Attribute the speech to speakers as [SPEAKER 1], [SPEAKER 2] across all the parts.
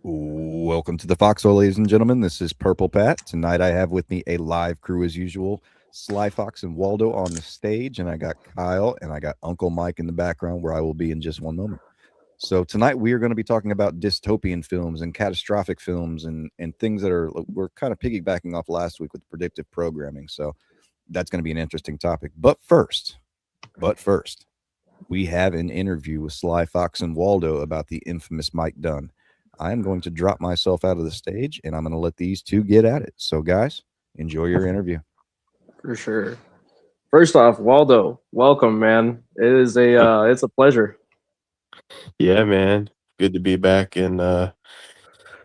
[SPEAKER 1] Welcome to the Foxxhole, ladies and gentlemen. This is Purple Pat. Tonight I have with me a live crew as usual. Sly Fox and Waldo on the stage, and I got Kyle and I got Uncle Mike in the background where I will be in just one moment. So tonight we are going to be talking about dystopian films and catastrophic films and things that we're kind of piggybacking off last week with predictive programming. So that's going to be an interesting topic. But first, we have an interview with Sly Fox and Waldo about the infamous Mike Dunn. I'm going to drop myself out of the stage and I'm going to let these two get at it. So, guys, enjoy your interview.
[SPEAKER 2] For sure. First off, Waldo, welcome, man. It's a pleasure.
[SPEAKER 3] Yeah, man. Good to be back in the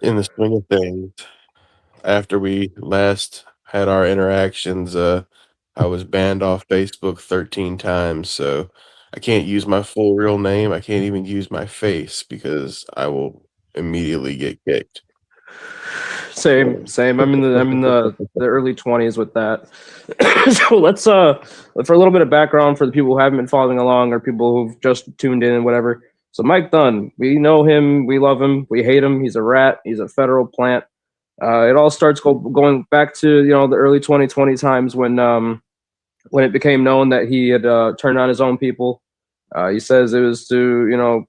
[SPEAKER 3] swing of things. After we last had our interactions, I was banned off Facebook 13 times, so I can't use my full real name. I can't even use my face because I will immediately get kicked.
[SPEAKER 2] Same. I'm in the early 20s with that. So let's for a little bit of background for the people who haven't been following along or people who've just tuned in and whatever. So Mike Dunn, we know him, we love him, we hate him. He's a rat. He's a federal plant. It all starts going back to the early 2020 times when it became known that he had turned on his own people. He says it was to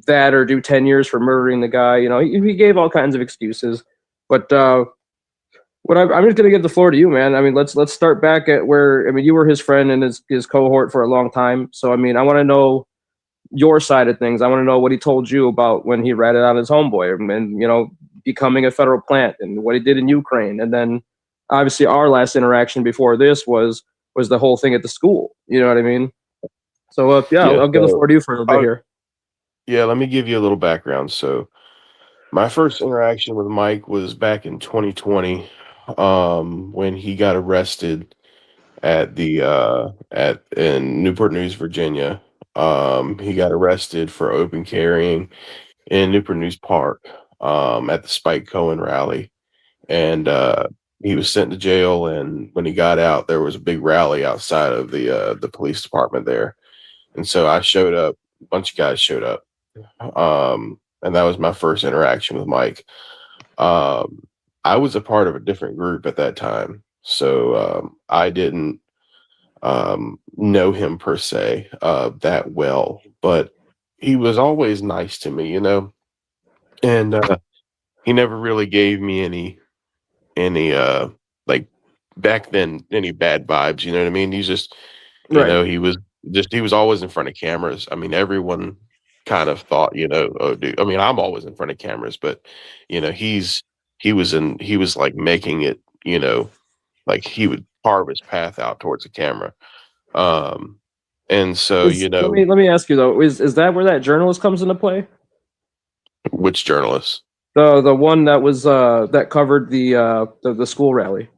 [SPEAKER 2] that or do 10 years for murdering the guy. He gave all kinds of excuses. But I'm just gonna give the floor to you, man. I mean, let's start back at where you were his friend and his cohort for a long time. So I mean, I want to know your side of things. I want to know what he told you about when he ratted on his homeboy and becoming a federal plant and what he did in Ukraine. And then obviously our last interaction before this was the whole thing at the school. You know what I mean? So yeah,
[SPEAKER 3] Yeah,
[SPEAKER 2] I'll give the floor to you for a little bit
[SPEAKER 3] oh,
[SPEAKER 2] here.
[SPEAKER 3] yeah, let me give you a little background. So, my first interaction with Mike was back in 2020, when he got arrested at the at in Newport News, Virginia. He got arrested for open carrying in Newport News Park, at the Spike Cohen rally, and he was sent to jail. And when he got out, there was a big rally outside of the police department there, and so I showed up. A bunch of guys showed up, and that was my first interaction with Mike. Um, I was a part of a different group at that time, so I didn't know him per se that well, but he was always nice to me, and he never really gave me any like back then any bad vibes. You know what I mean? He's just,
[SPEAKER 2] Right.
[SPEAKER 3] he was always in front of cameras. I mean, everyone kind of thought, oh, dude. I mean, I'm always in front of cameras, but he was like making it, like he would carve his path out towards the camera. Um, and so,
[SPEAKER 2] Let me ask you though, is that where that journalist comes into play?
[SPEAKER 3] which journalist?
[SPEAKER 2] The one that was that covered the school rally.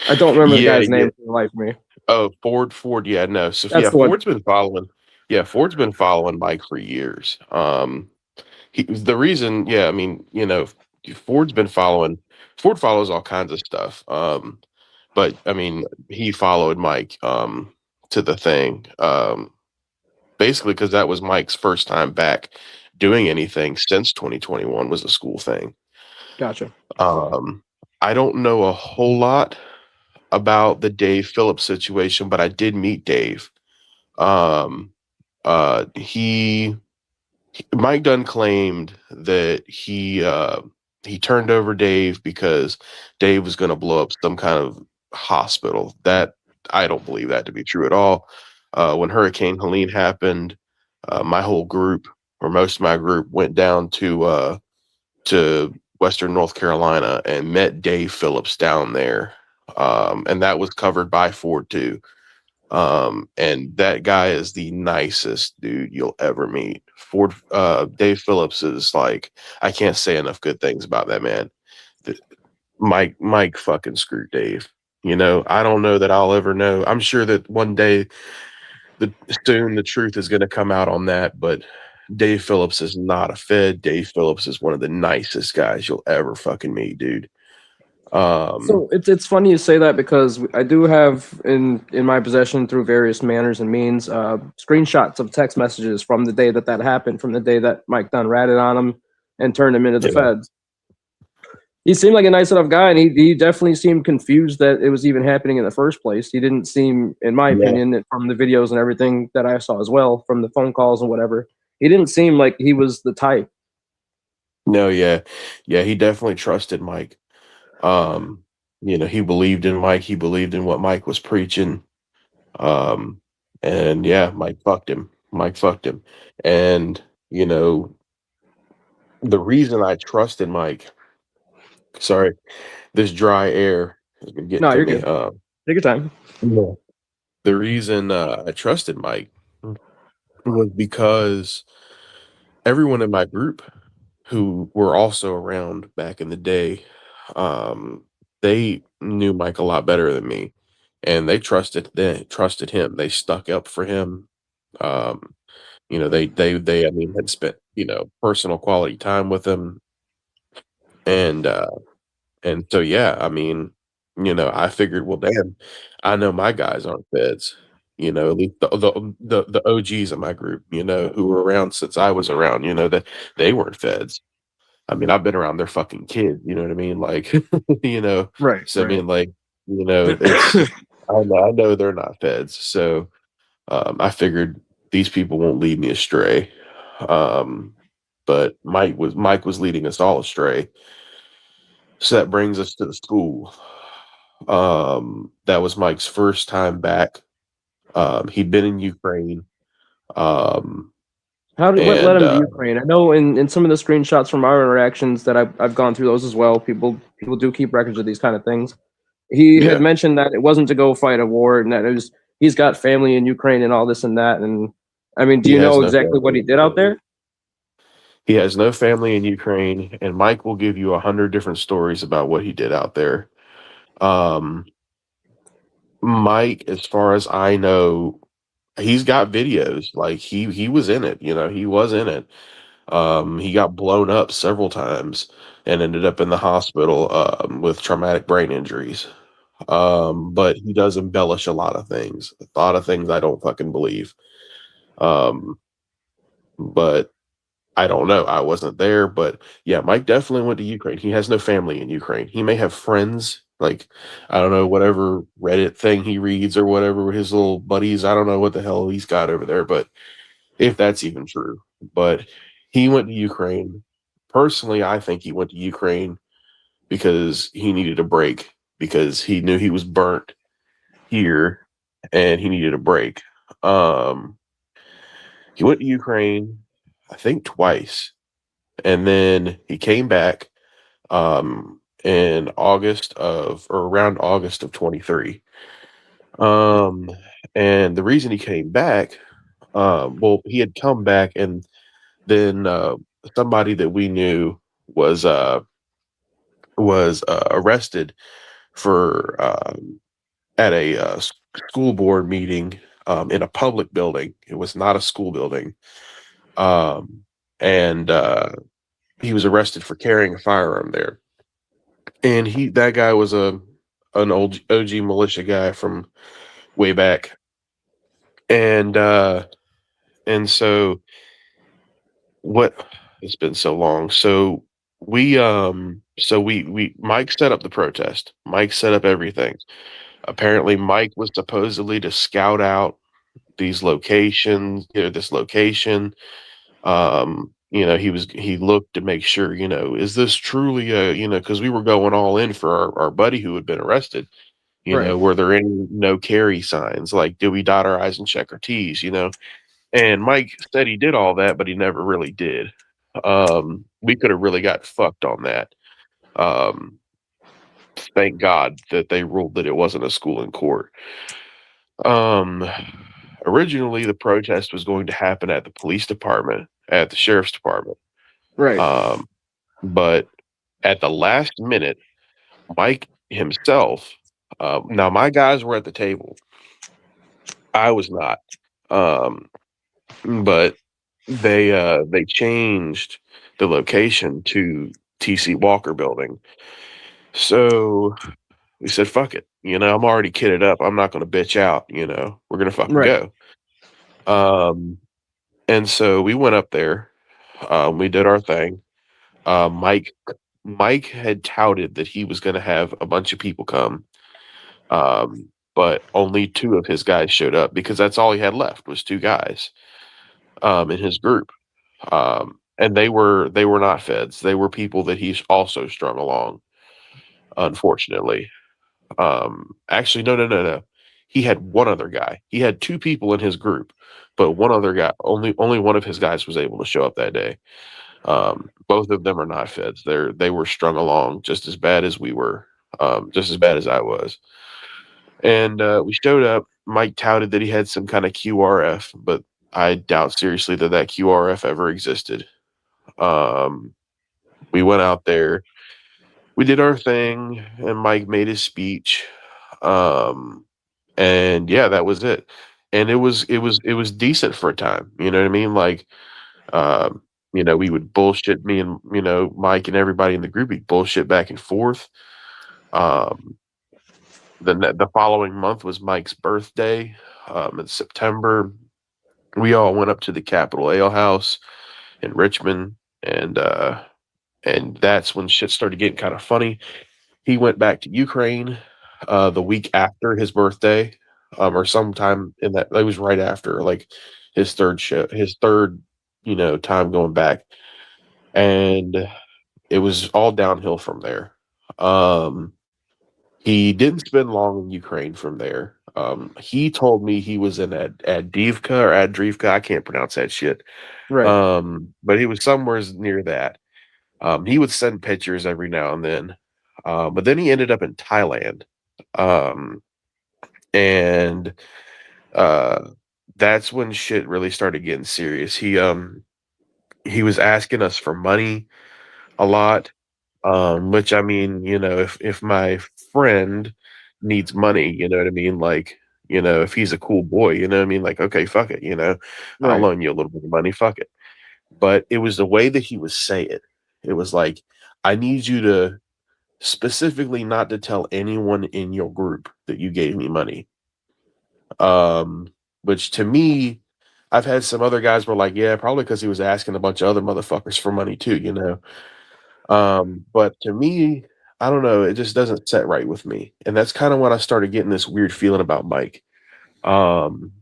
[SPEAKER 2] I don't remember the
[SPEAKER 3] Yeah,
[SPEAKER 2] guy's
[SPEAKER 3] yeah.
[SPEAKER 2] name for the life of me.
[SPEAKER 3] Oh, Ford. Yeah, no. So
[SPEAKER 2] That's
[SPEAKER 3] yeah,
[SPEAKER 2] the one.
[SPEAKER 3] Ford's been following. Yeah, Ford's been following Mike for years. The reason, yeah, I mean, Ford's been following. Ford follows all kinds of stuff. But I mean, he followed Mike to the thing. Basically because that was Mike's first time back doing anything since 2021 was the school thing.
[SPEAKER 2] Gotcha.
[SPEAKER 3] Um, I don't know a whole lot about the Dave Phillips situation, but I did meet Dave. Um, he Mike Dunn claimed that he turned over Dave because Dave was going to blow up some kind of hospital. That I don't believe that to be true at all. When Hurricane Helene happened, my whole group, or most of my group, went down to Western North Carolina and met Dave Phillips down there, and that was covered by Ford too. And that guy is the nicest dude you'll ever meet. Dave Phillips is like, I can't say enough good things about that man. The- Mike fucking screwed Dave. I don't know that I'll ever know. I'm sure that one day, soon the truth is going to come out on that. But Dave Phillips is not a Fed. Dave Phillips is one of the nicest guys you'll ever fucking meet, dude.
[SPEAKER 2] So it's funny you say that because I do have in my possession through various manners and means screenshots of text messages from the day that happened, from the day that Mike Dunn ratted on him and turned him into the
[SPEAKER 3] Yeah.
[SPEAKER 2] feds. He seemed like a nice enough guy, and he definitely seemed confused that it was even happening in the first place. He didn't seem, in my opinion, from the videos and everything that I saw as well, from the phone calls and whatever, he didn't seem like he was the type.
[SPEAKER 3] No, yeah. He definitely trusted Mike. He believed in Mike. He believed in what Mike was preaching. And yeah, Mike fucked him. And, the reason I trusted Mike, sorry, this dry air has been getting
[SPEAKER 2] No,
[SPEAKER 3] to
[SPEAKER 2] you're
[SPEAKER 3] me.
[SPEAKER 2] good. Take your time.
[SPEAKER 3] Yeah. The reason I trusted Mike was because everyone in my group who were also around back in the day, they knew Mike a lot better than me, and they trusted him. They stuck up for him. Um, they I mean had spent personal quality time with him, and so yeah, I mean, I figured, well, damn, I know my guys aren't feds. At least the OGs of my group, who were around since I was around, that they weren't feds. I mean, I've been around their fucking kids, you know what I mean? Like,
[SPEAKER 2] Right,
[SPEAKER 3] so I
[SPEAKER 2] right.
[SPEAKER 3] mean, like, it's I know they're not feds. So I figured these people won't lead me astray. But Mike was leading us all astray. So that brings us to the school. That was Mike's first time back. He'd been in Ukraine. Um,
[SPEAKER 2] What led
[SPEAKER 3] and
[SPEAKER 2] him to Ukraine? I know in some of the screenshots from our interactions that I've gone through those as well. People do keep records of these kind of things. He had
[SPEAKER 3] yeah,
[SPEAKER 2] mentioned that it wasn't to go fight a war, and that it was he's got family in Ukraine and all this and that. And I mean, do
[SPEAKER 3] he
[SPEAKER 2] you
[SPEAKER 3] has
[SPEAKER 2] know
[SPEAKER 3] no
[SPEAKER 2] exactly what
[SPEAKER 3] family
[SPEAKER 2] he
[SPEAKER 3] in
[SPEAKER 2] did out
[SPEAKER 3] Ukraine.
[SPEAKER 2] there?
[SPEAKER 3] He has no family in Ukraine, and Mike will give you 100 different stories about what he did out there. Um, Mike, as far as I know, he's got videos. Like he was in it. He was in it. He got blown up several times and ended up in the hospital with traumatic brain injuries. But he does embellish a lot of things. A lot of things I don't fucking believe. But I don't know. I wasn't there, but yeah, Mike definitely went to Ukraine. He has no family in Ukraine. He may have friends, like, I don't know, whatever Reddit thing he reads or whatever, his little buddies. I don't know what the hell he's got over there, but if that's even true. But he went to Ukraine. Personally, I think he went to Ukraine because he needed a break, because he knew he was burnt here and he needed a break. Um, he went to Ukraine, I think twice, and then he came back in around August of 23. Um, and the reason he came back, well, he had come back, and then somebody that we knew was arrested for at a school board meeting in a public building. It was not a school building, and he was arrested for carrying a firearm there. And that guy was an old OG militia guy from way back, and so what? It's been so long. So we Mike set up the protest. Mike set up everything. Apparently, Mike was supposedly to scout out these locations, this location. He looked to make sure, is this truly because we were going all in for our buddy who had been arrested.
[SPEAKER 2] Right.
[SPEAKER 3] Were there any no carry signs? Like, did we dot our I's and check our T's? And Mike said he did all that, but he never really did. We could have really got fucked on that. Um, thank God that they ruled that it wasn't a school in court. Um, Originally, the protest was going to happen at the police department, at the sheriff's department.
[SPEAKER 2] Right.
[SPEAKER 3] But at the last minute, Mike himself, now my guys were at the table. I was not. But they changed the location to TC Walker building. So we said, fuck it. I'm already kitted up. I'm not going to bitch out. We're going to fucking
[SPEAKER 2] Right.
[SPEAKER 3] go. And so we went up there. We did our thing. Mike had touted that he was going to have a bunch of people come, but only 2 of his guys showed up because that's all he had left was 2 guys in his group, and they were not feds. They were people that he's also strung along. Unfortunately, actually, no. He had one other guy. He had 2 people in his group, but one other guy, only one of his guys was able to show up that day. Both of them are not feds. They were strung along just as bad as we were, just as bad as I was. And we showed up. Mike touted that he had some kind of QRF, but I doubt seriously that QRF ever existed. We went out there, we did our thing, and Mike made his speech. And yeah, that was it. And it was decent for a time. You know what I mean? Like, we would bullshit, me and Mike and everybody in the group. We'd bullshit back and forth. The following month was Mike's birthday. In September, we all went up to the Capitol Ale House in Richmond, and that's when shit started getting kind of funny. He went back to Ukraine the week after his birthday, or sometime in that. It was right after, like his third time going back, and it was all downhill from there. He didn't spend long in Ukraine from there. He told me he was in Adivka or Adrivka. I can't pronounce that shit.
[SPEAKER 2] Right.
[SPEAKER 3] But he was somewhere near that. He would send pictures every now and then. But then he ended up in Thailand. And that's when shit really started getting serious. He was asking us for money a lot. Which, I mean, if my friend needs money, you know what I mean? Like, if he's a cool boy, you know what I mean? Like, okay, fuck it, I'll
[SPEAKER 2] Right.
[SPEAKER 3] loan you a little bit of money, fuck it. But it was the way that he would say it. It was like, I need you to specifically not to tell anyone in your group that you gave me money. Which to me, I've had some other guys were like, yeah, probably because he was asking a bunch of other motherfuckers for money too, But to me, I don't know, it just doesn't set right with me. And that's kind of when I started getting this weird feeling about Mike. And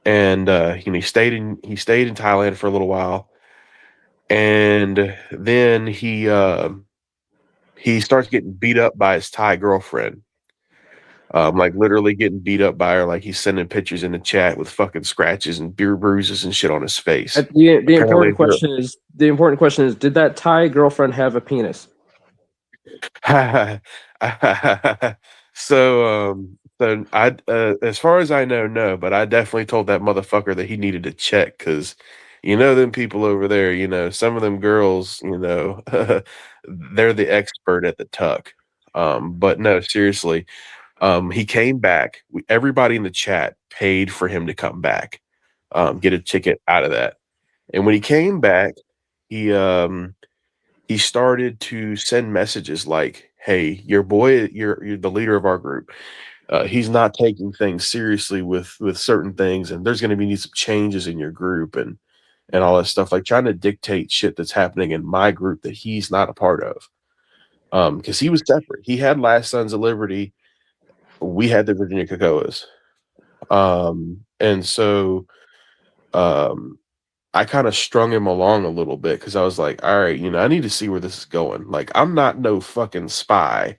[SPEAKER 3] he stayed in Thailand for a little while. And then he starts getting beat up by his Thai girlfriend. Like literally getting beat up by her, like he's sending pictures in the chat with fucking scratches and beer bruises and shit on his face.
[SPEAKER 2] The important question is, did that Thai girlfriend have a penis?
[SPEAKER 3] So I, as far as I know, no, but I definitely told that motherfucker that he needed to check because, them people over there, some of them girls, they're the expert at the tuck. But no, seriously, he came back. Everybody in the chat paid for him to come back, get a ticket out of that. And when he came back, he started to send messages like, "Hey, your boy, you're the leader of our group. He's not taking things seriously with certain things, and there's going to be some changes in your group and all that stuff." Like trying to dictate shit that's happening in my group that he's not a part of. Because he was separate. He had Last Sons of Liberty. We had the Virginia Cocoas. And so I kind of strung him along a little bit because I was like, all right, I need to see where this is going. Like, I'm not no fucking spy.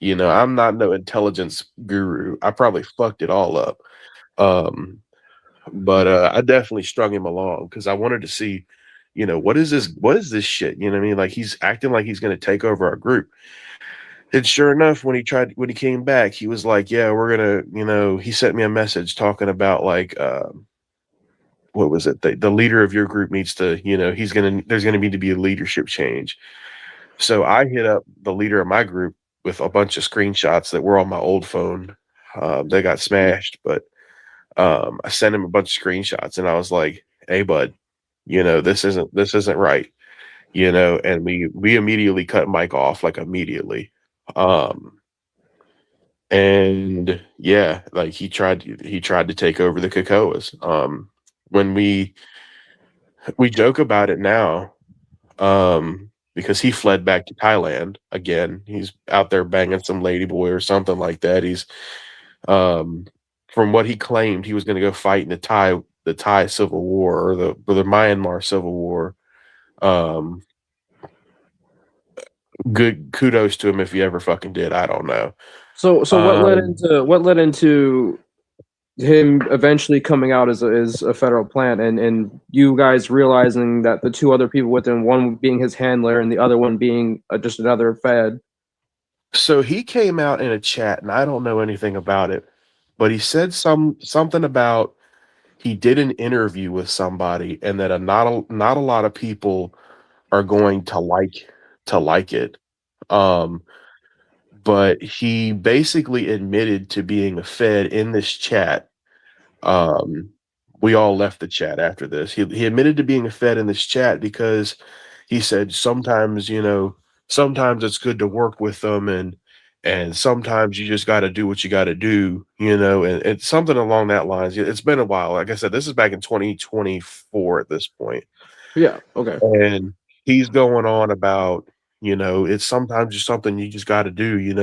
[SPEAKER 3] I'm not no intelligence guru. I probably fucked it all up. But I definitely strung him along because I wanted to see, what is this shit? You know what I mean? Like he's acting like he's going to take over our group. And sure enough, when he came back, he was like, yeah, we're gonna, he sent me a message talking about like, what was it? The leader of your group needs to, there's gonna need to be a leadership change. So I hit up the leader of my group with a bunch of screenshots that were on my old phone. They got smashed, but I sent him a bunch of screenshots and I was like, hey bud, this isn't right. And we immediately cut Mike off, like immediately. And yeah, like he tried to take over the Cocoas. When we joke about it now, because he fled back to Thailand again. He's out there banging some ladyboy or something like that. He's from what he claimed, he was going to go fight in the Thai Civil War or the Myanmar Civil War. Good kudos to him if he ever fucking did. I don't know.
[SPEAKER 2] So what led into him eventually coming out as a federal plant, and you guys realizing that the two other people with him, one being his handler and the other one being just another Fed.
[SPEAKER 3] So he came out in a chat, and I don't know anything about it, but he said something about he did an interview with somebody, and that not a lot of people are going to like it. But he basically admitted to being a Fed in this chat. We all left the chat after this. He admitted to being a Fed in this chat because he said sometimes, sometimes it's good to work with them, and sometimes you just got to do what you got to do, and it's something along that lines. It's been a while. Like I said, this is back in 2024 at this point.
[SPEAKER 2] Yeah. Okay.
[SPEAKER 3] And he's going on about, it's sometimes just something you just got to do, you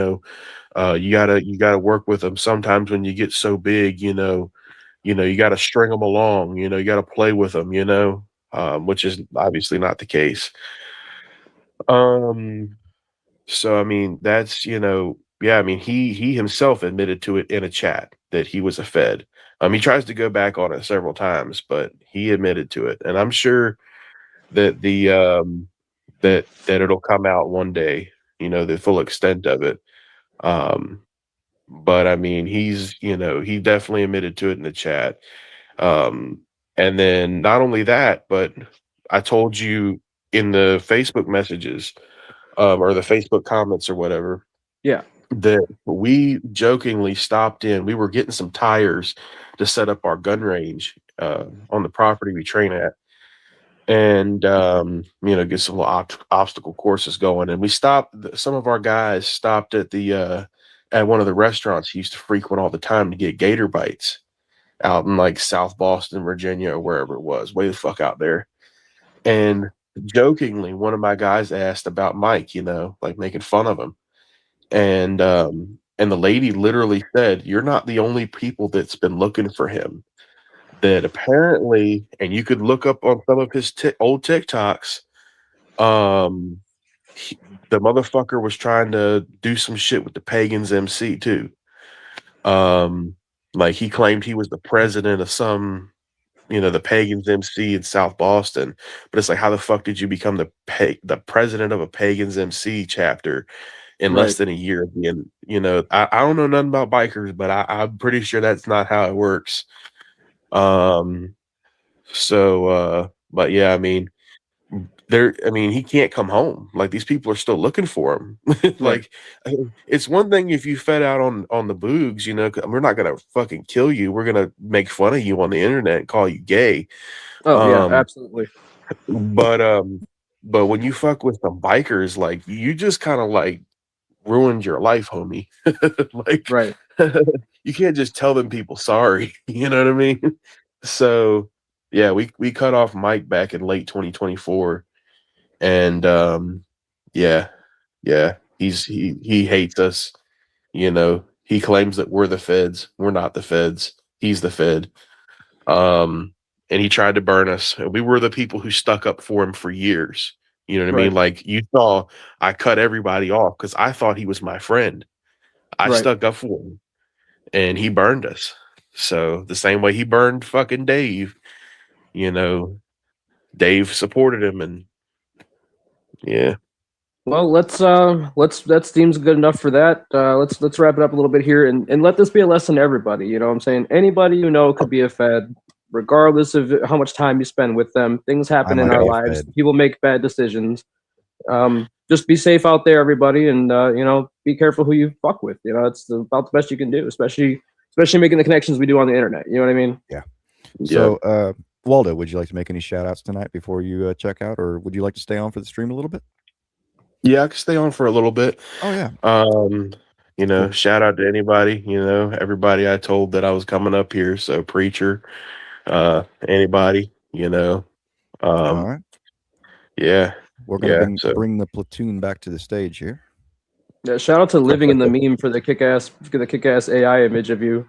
[SPEAKER 3] gotta work with them. Sometimes when you get so big, you got to string them along, you got to play with them, which is obviously not the case. So I mean, that's, yeah, I mean, he himself admitted to it in a chat that he was a Fed. He tries to go back on it several times, but he admitted to it, and I'm sure that that it'll come out one day, the full extent of it. But I mean, he definitely admitted to it in the chat. And then not only that, but I told you in the Facebook messages, or the Facebook comments or whatever,
[SPEAKER 2] Yeah,
[SPEAKER 3] that we jokingly stopped in. We were getting some tires to set up our gun range on the property we train at, and get some little obstacle courses going. And we stopped. Some of our guys stopped at the at one of the restaurants he used to frequent all the time to get gator bites out in like South Boston, Virginia, or wherever it was, way the fuck out there. And jokingly, one of my guys asked about Mike, like making fun of him. And the lady literally said, "You're not the only people that's been looking for him." That apparently, and you could look up on some of his old TikToks, the motherfucker was trying to do some shit with the Pagans MC too. Like he claimed he was the president of some, the Pagans MC in South Boston. But it's like, how the fuck did you become the president of a Pagans MC chapter in less than a year of being, I don't know nothing about bikers, but I'm pretty sure that's not how it works. But yeah, I mean, he can't come home. Like these people are still looking for him. Like it's one thing if you fed out on the boogs, we're not gonna fucking kill you. We're gonna make fun of you on the internet and call you gay.
[SPEAKER 2] Oh yeah, absolutely.
[SPEAKER 3] But when you fuck with some bikers, like you just kind of like ruined your life, homie. Like you can't just tell them people sorry. You know what I mean? So yeah, we cut off Mike back in late 2024. And yeah, he hates us. He claims that we're the Feds. We're not the Feds. He's the Fed. And he tried to burn us. We were the people who stuck up for him for years. You know what I mean? Like you saw, I cut everybody off because I thought he was my friend. I stuck up for him, and he burned us. So the same way he burned fucking Dave, Dave supported him, and yeah.
[SPEAKER 2] Well, let's that seems good enough for that. Let's wrap it up a little bit here and let this be a lesson to everybody. You know what I'm saying? Anybody could be a Fed, regardless of how much time you spend with them. Things happen in our lives. People make bad decisions. Just be safe out there, everybody, and be careful who you fuck with. It's about the best you can do, especially making the connections we do on the internet. You know what I mean?
[SPEAKER 1] Yeah. So, Waldo, would you like to make any shout outs tonight before you check out, or would you like to stay on for the stream a little bit?
[SPEAKER 3] Yeah, I can stay on for a little bit.
[SPEAKER 1] Oh yeah.
[SPEAKER 3] Shout out to anybody, everybody I told that I was coming up here. So Preacher, anybody,
[SPEAKER 1] all right.
[SPEAKER 3] Yeah.
[SPEAKER 1] We're going to bring the platoon back to the stage here.
[SPEAKER 2] Yeah, shout out to Living in the Meme for the kick-ass AI image of you.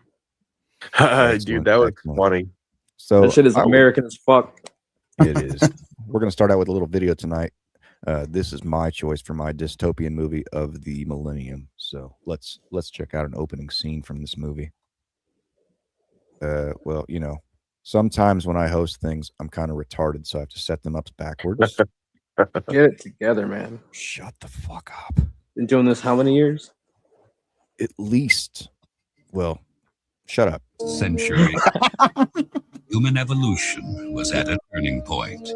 [SPEAKER 3] Dude, that was funny.
[SPEAKER 1] So
[SPEAKER 2] that shit is American as fuck.
[SPEAKER 1] It is. We're going to start out with a little video tonight. This is my choice for my dystopian movie of the millennium. So let's check out an opening scene from this movie. Well, you know, sometimes when I host things, I'm kind of retarded, so I have to set them up backwards.
[SPEAKER 2] Get it together, man.
[SPEAKER 1] Shut the fuck up.
[SPEAKER 2] Been doing this how many years?
[SPEAKER 1] At least, well, shut up.
[SPEAKER 4] Century. Human evolution was at a turning point.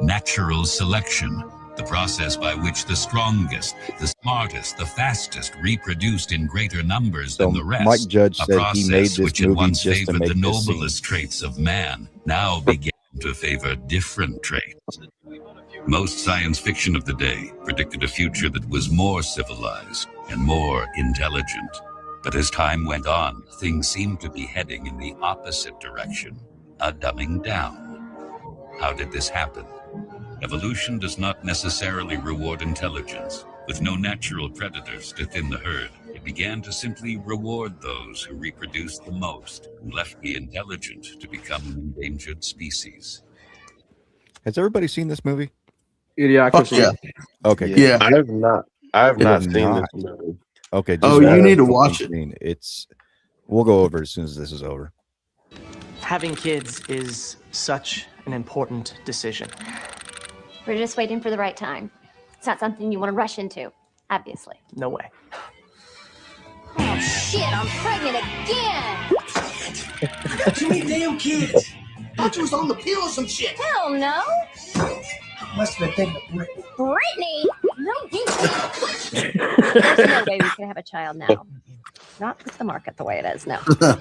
[SPEAKER 4] Natural selection, the process by which the strongest, the smartest, the fastest reproduced in greater numbers than the rest.
[SPEAKER 1] Mike Judge
[SPEAKER 4] a
[SPEAKER 1] said
[SPEAKER 4] process
[SPEAKER 1] he made this
[SPEAKER 4] which had
[SPEAKER 1] movie
[SPEAKER 4] once
[SPEAKER 1] just to
[SPEAKER 4] favored
[SPEAKER 1] make
[SPEAKER 4] the
[SPEAKER 1] this
[SPEAKER 4] noblest
[SPEAKER 1] scene.
[SPEAKER 4] traits of man, now began to favor different traits. Most science fiction of the day predicted a future that was more civilized and more intelligent. But as time went on, things seemed to be heading in the opposite direction, a dumbing down. How did this happen? Evolution does not necessarily reward intelligence. With no natural predators to thin the herd, it began to simply reward those who reproduced the most and left the intelligent to become an endangered species.
[SPEAKER 1] Has everybody seen this movie?
[SPEAKER 2] Idiocracy.
[SPEAKER 5] Yeah.
[SPEAKER 1] Okay.
[SPEAKER 5] Yeah.
[SPEAKER 3] I have not. I have not seen this movie.
[SPEAKER 1] Okay.
[SPEAKER 5] Oh, you need to watch it.
[SPEAKER 1] We'll go over it as soon as this is over.
[SPEAKER 6] Having kids is such an important decision.
[SPEAKER 7] We're just waiting for the right time. It's not something you want to rush into, obviously.
[SPEAKER 6] No way.
[SPEAKER 7] Oh shit, I'm pregnant again!
[SPEAKER 8] Got too many damn kids. Thought you was on the pill or some shit.
[SPEAKER 7] Hell no!
[SPEAKER 8] Must have been thinking of Brittany.
[SPEAKER 7] Brittany? No, there's no way we can have a child now. Not with the market the way it is, no.
[SPEAKER 6] No,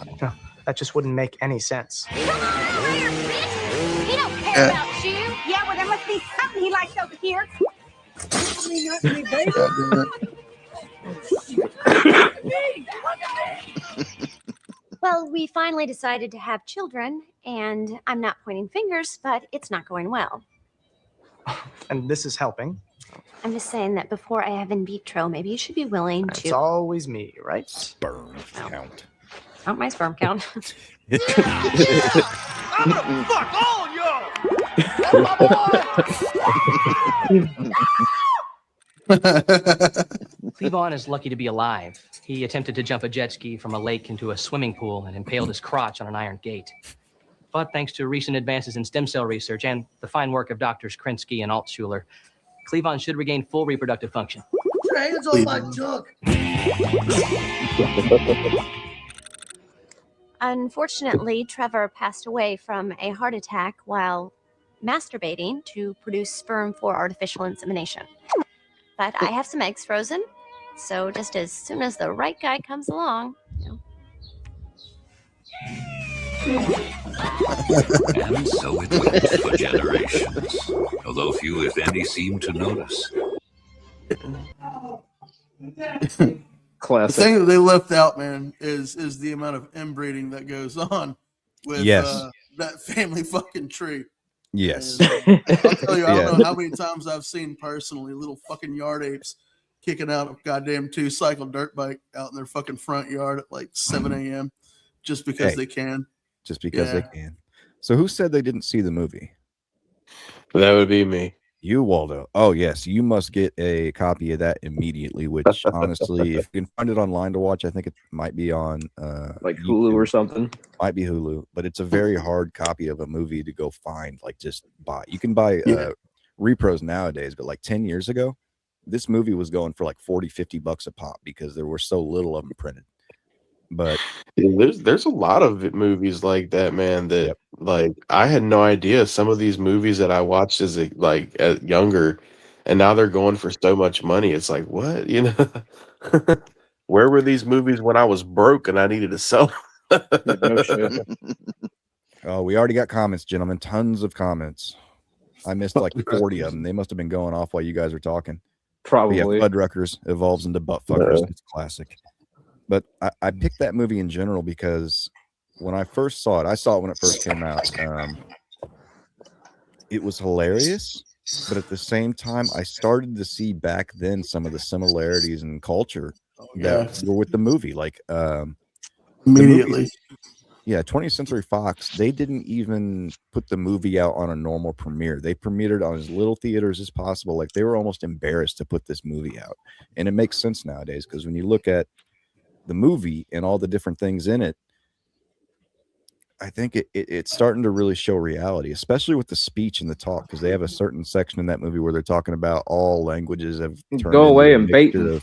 [SPEAKER 6] that just wouldn't make any sense.
[SPEAKER 7] Come on over here, bitch! He don't care about you!
[SPEAKER 9] Yeah, well, there must be something he likes over here.
[SPEAKER 8] I mean, not me, baby.
[SPEAKER 7] Well, we finally decided to have children, and I'm not pointing fingers, but it's not going well.
[SPEAKER 6] And this is helping.
[SPEAKER 7] I'm just saying that before I have in vitro, maybe you should be willing to...
[SPEAKER 6] It's always me, right?
[SPEAKER 1] Sperm count.
[SPEAKER 7] Not my sperm count.
[SPEAKER 8] I'm gonna fuck all of y'all. That's my boy.
[SPEAKER 10] Cleavon is lucky to be alive. He attempted to jump a jet ski from a lake into a swimming pool and impaled his crotch on an iron gate. But thanks to recent advances in stem cell research and the fine work of Doctors Krinsky and Altschuler, Cleavon should regain full reproductive function.
[SPEAKER 8] Put your hands on my junk.
[SPEAKER 7] Unfortunately, Trevor passed away from a heart attack while masturbating to produce sperm for artificial insemination. But I have some eggs frozen, so just as soon as the right guy comes along, you know.
[SPEAKER 4] And so it went for generations, although few, if any, seemed to notice.
[SPEAKER 2] Classic.
[SPEAKER 5] The thing that they left out, man, is the amount of inbreeding that goes on with that family fucking tree.
[SPEAKER 1] Yes.
[SPEAKER 5] And I'll tell you, I don't know how many times I've seen personally little fucking yard apes kicking out a goddamn 2-cycle dirt bike out in their fucking front yard at like 7 a.m. just because they can.
[SPEAKER 1] Just because they can. So who said they didn't see the movie?
[SPEAKER 3] That would be me.
[SPEAKER 1] You, Waldo. Oh, yes. You must get a copy of that immediately, which honestly, if you can find it online to watch, I think it might be on
[SPEAKER 2] like Hulu or something.
[SPEAKER 1] Might be Hulu, but it's a very hard copy of a movie to go find, like just buy. You can buy repros nowadays, but like 10 years ago, this movie was going for like 40, 50 bucks a pop because there were so little of them printed. But
[SPEAKER 3] there's a lot of movies like that, man, that like I had no idea some of these movies that I watched as younger, and now they're going for so much money. It's like, what, you know? Where were these movies when I was broke and I needed to sell them?
[SPEAKER 2] No shit.
[SPEAKER 1] Oh, we already got comments, gentlemen. Tons of comments. I missed like 40 of them. They must have been going off while you guys were talking.
[SPEAKER 2] Probably.
[SPEAKER 1] But yeah, Fuddruckers evolves into butt fuckers. It's classic. But I picked that movie in general because when I first saw it, I saw it when it first came out. It was hilarious, But at the same time, I started to see back then some of the similarities in culture that were with the movie. Like
[SPEAKER 5] immediately.
[SPEAKER 1] 20th Century Fox, they didn't even put the movie out on a normal premiere. They premiered it on as little theaters as possible. Like they were almost embarrassed to put this movie out. And it makes sense nowadays because when you look at the movie and all the different things in it, I think it's starting to really show reality, especially with the speech and the talk, because they have a certain section in that movie where they're talking about all languages have turned
[SPEAKER 2] Go away
[SPEAKER 1] into
[SPEAKER 2] and baiting.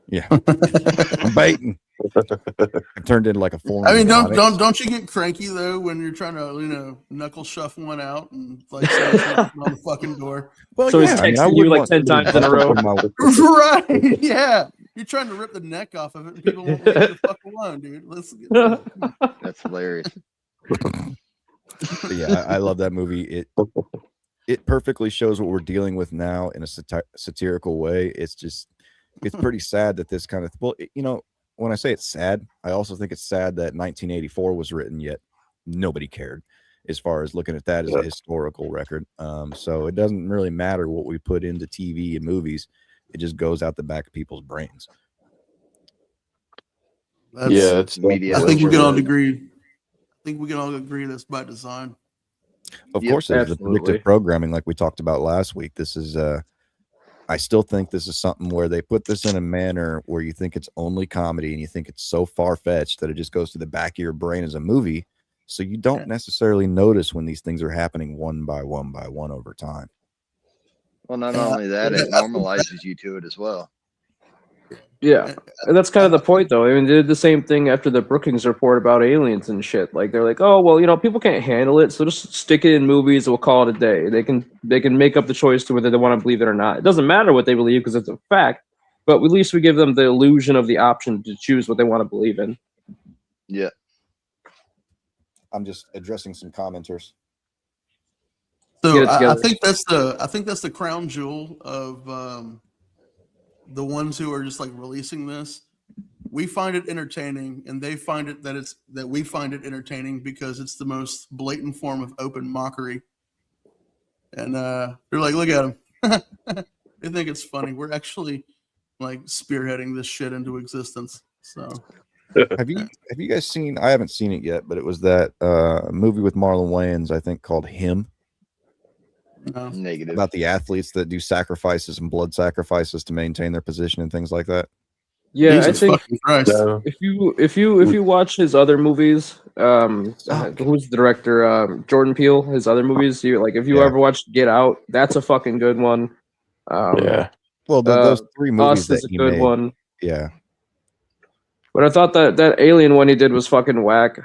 [SPEAKER 1] Yeah, I'm baiting. It turned into like a foreign.
[SPEAKER 5] I mean, don't you get cranky though when you're trying to knuckle shuff one out and like on the fucking door?
[SPEAKER 2] Well, so he's texting you like 10 times in a row.
[SPEAKER 5] Right? Yeah. You're trying to rip the neck off of it, and people won't leave the fuck alone, dude. Let's get
[SPEAKER 11] That's hilarious.
[SPEAKER 1] Yeah, I love that movie. It perfectly shows what we're dealing with now in a satirical way. It's pretty sad that this kind of when I say it's sad, I also think it's sad that 1984 was written, yet nobody cared as far as looking at that as a historical record. So it doesn't really matter what we put into TV and movies. It just goes out the back of people's brains.
[SPEAKER 3] It's media.
[SPEAKER 5] I think we can all agree. I think we can all agree that's by design.
[SPEAKER 1] Of course, it's the predictive programming, like we talked about last week. This is, I still think this is something where they put this in a manner where you think it's only comedy and you think it's so far fetched that it just goes to the back of your brain as a movie. So you don't necessarily notice when these things are happening one by one over time.
[SPEAKER 11] Well, not only that, it normalizes you to it as well.
[SPEAKER 2] Yeah, and that's kind of the point, though. I mean, they did the same thing after the Brookings report about aliens and shit. Like, they're like, oh, well, people can't handle it, so just stick it in movies. We'll call it a day. They can make up the choice to whether they want to believe it or not. It doesn't matter what they believe because it's a fact, but at least we give them the illusion of the option to choose what they want to believe in.
[SPEAKER 11] Yeah.
[SPEAKER 1] I'm just addressing some commenters.
[SPEAKER 5] So I think that's the crown jewel of the ones who are just like releasing this. We find it entertaining, and they find it that we find it entertaining because it's the most blatant form of open mockery. And they're like, look at them. They think it's funny. We're actually like spearheading this shit into existence. So
[SPEAKER 1] have you guys seen? I haven't seen it yet, but it was that movie with Marlon Wayans, I think, called Him.
[SPEAKER 5] No.
[SPEAKER 11] Negative.
[SPEAKER 1] About the athletes that do sacrifices and blood sacrifices to maintain their position and things like that.
[SPEAKER 2] Yeah, I think if you watch his other movies, who's the director? Jordan Peele. His other movies, if you ever watched Get Out, that's a fucking good one.
[SPEAKER 1] Well, those three movies
[SPEAKER 2] is a good one.
[SPEAKER 1] Yeah.
[SPEAKER 2] But I thought that Alien one he did was fucking whack.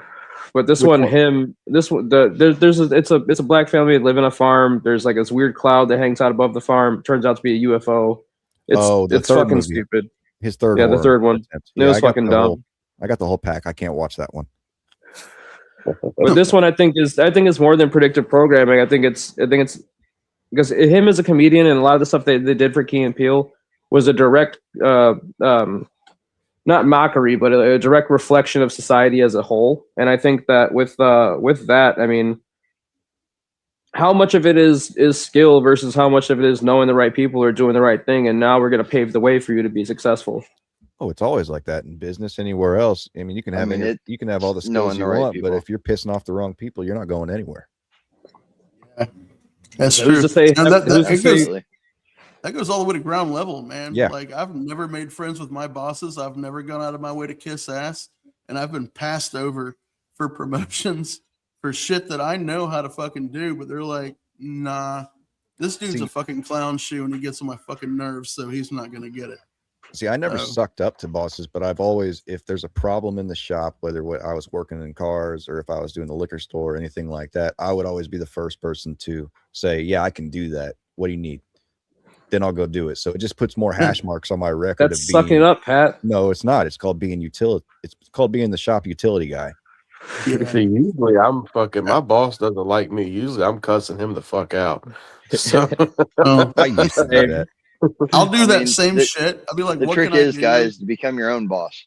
[SPEAKER 2] But this one, it's a black family that live in a farm. There's like this weird cloud that hangs out above the farm. It turns out to be a UFO. It's fucking
[SPEAKER 1] movie.
[SPEAKER 2] stupid.
[SPEAKER 1] His third,
[SPEAKER 2] the third one. It was fucking dumb.
[SPEAKER 1] I got the whole pack. I can't watch that one.
[SPEAKER 2] But this one, I think is more than predictive programming. I think it's because him as a comedian and a lot of the stuff they did for Key and Peele was a direct not mockery, but a direct reflection of society as a whole. And I think that with that, I mean, how much of it is skill versus how much of it is knowing the right people or doing the right thing. And now we're going to pave the way for you to be successful.
[SPEAKER 1] Oh, it's always like that in business, anywhere else. I mean, you can have all the skills you want, but if you're pissing off the wrong people, you're not going anywhere.
[SPEAKER 5] Yeah, that's true. That goes all the way to ground level, man.
[SPEAKER 1] Yeah.
[SPEAKER 5] Like, I've never made friends with my bosses. I've never gone out of my way to kiss ass. And I've been passed over for promotions for shit that I know how to fucking do. But they're like, nah, this dude's a fucking clown shoe and he gets on my fucking nerves, so he's not going to get it.
[SPEAKER 1] See, I never sucked up to bosses, but I've always, if there's a problem in the shop, whether I was working in cars or if I was doing the liquor store or anything like that, I would always be the first person to say, yeah, I can do that. What do you need? Then I'll go do it. So it just puts more hash marks on my record.
[SPEAKER 2] That's sucking up, Pat.
[SPEAKER 1] No, it's not. It's called being It's called being the shop utility guy.
[SPEAKER 3] Yeah. See, usually I'm fucking. My boss doesn't like me. Usually I'm cussing him the fuck out. So
[SPEAKER 1] I used to do that.
[SPEAKER 5] I'll do that same shit. I'll be like,
[SPEAKER 11] the
[SPEAKER 5] what
[SPEAKER 11] trick
[SPEAKER 5] can
[SPEAKER 11] is,
[SPEAKER 5] I do?
[SPEAKER 11] guys, to become your own boss.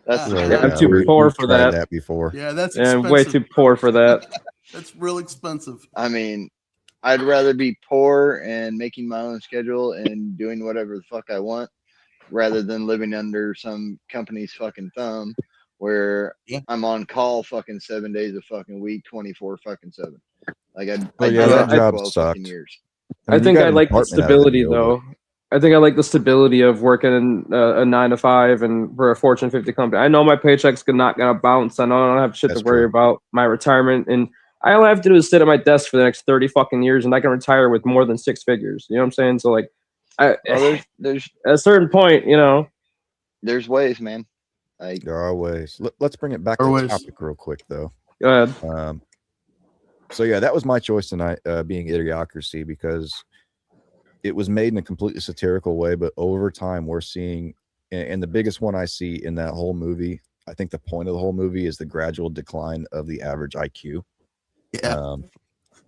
[SPEAKER 11] That's
[SPEAKER 2] I'm too poor for that.
[SPEAKER 1] Before.
[SPEAKER 5] Yeah, that's
[SPEAKER 2] expensive. Way too poor for that.
[SPEAKER 5] That's real expensive.
[SPEAKER 11] I mean, I'd rather be poor and making my own schedule and doing whatever the fuck I want, rather than living under some company's fucking thumb where I'm on call fucking 7 days a fucking week, 24/7. Like I
[SPEAKER 1] that job
[SPEAKER 11] 12
[SPEAKER 1] sucked.
[SPEAKER 11] fucking years.
[SPEAKER 2] I think I like the stability though. I think I like the stability of working in a 9 to 5 and for a Fortune 50 company. I know my paycheck's not gonna bounce. I know I don't have shit to worry about my retirement, and all I have to do is sit at my desk for the next 30 fucking years, and I can retire with more than 6 figures. You know what I'm saying? So like,
[SPEAKER 11] there's
[SPEAKER 2] at a certain point, you know,
[SPEAKER 11] there's ways, man. Like
[SPEAKER 1] there are ways. Let's bring it back to the topic real quick, though.
[SPEAKER 2] Go ahead.
[SPEAKER 1] So yeah, that was my choice tonight, being Idiocracy, because it was made in a completely satirical way, but over time we're seeing, and the biggest one I see in that whole movie, I think the point of the whole movie is the gradual decline of the average IQ.
[SPEAKER 5] Yeah.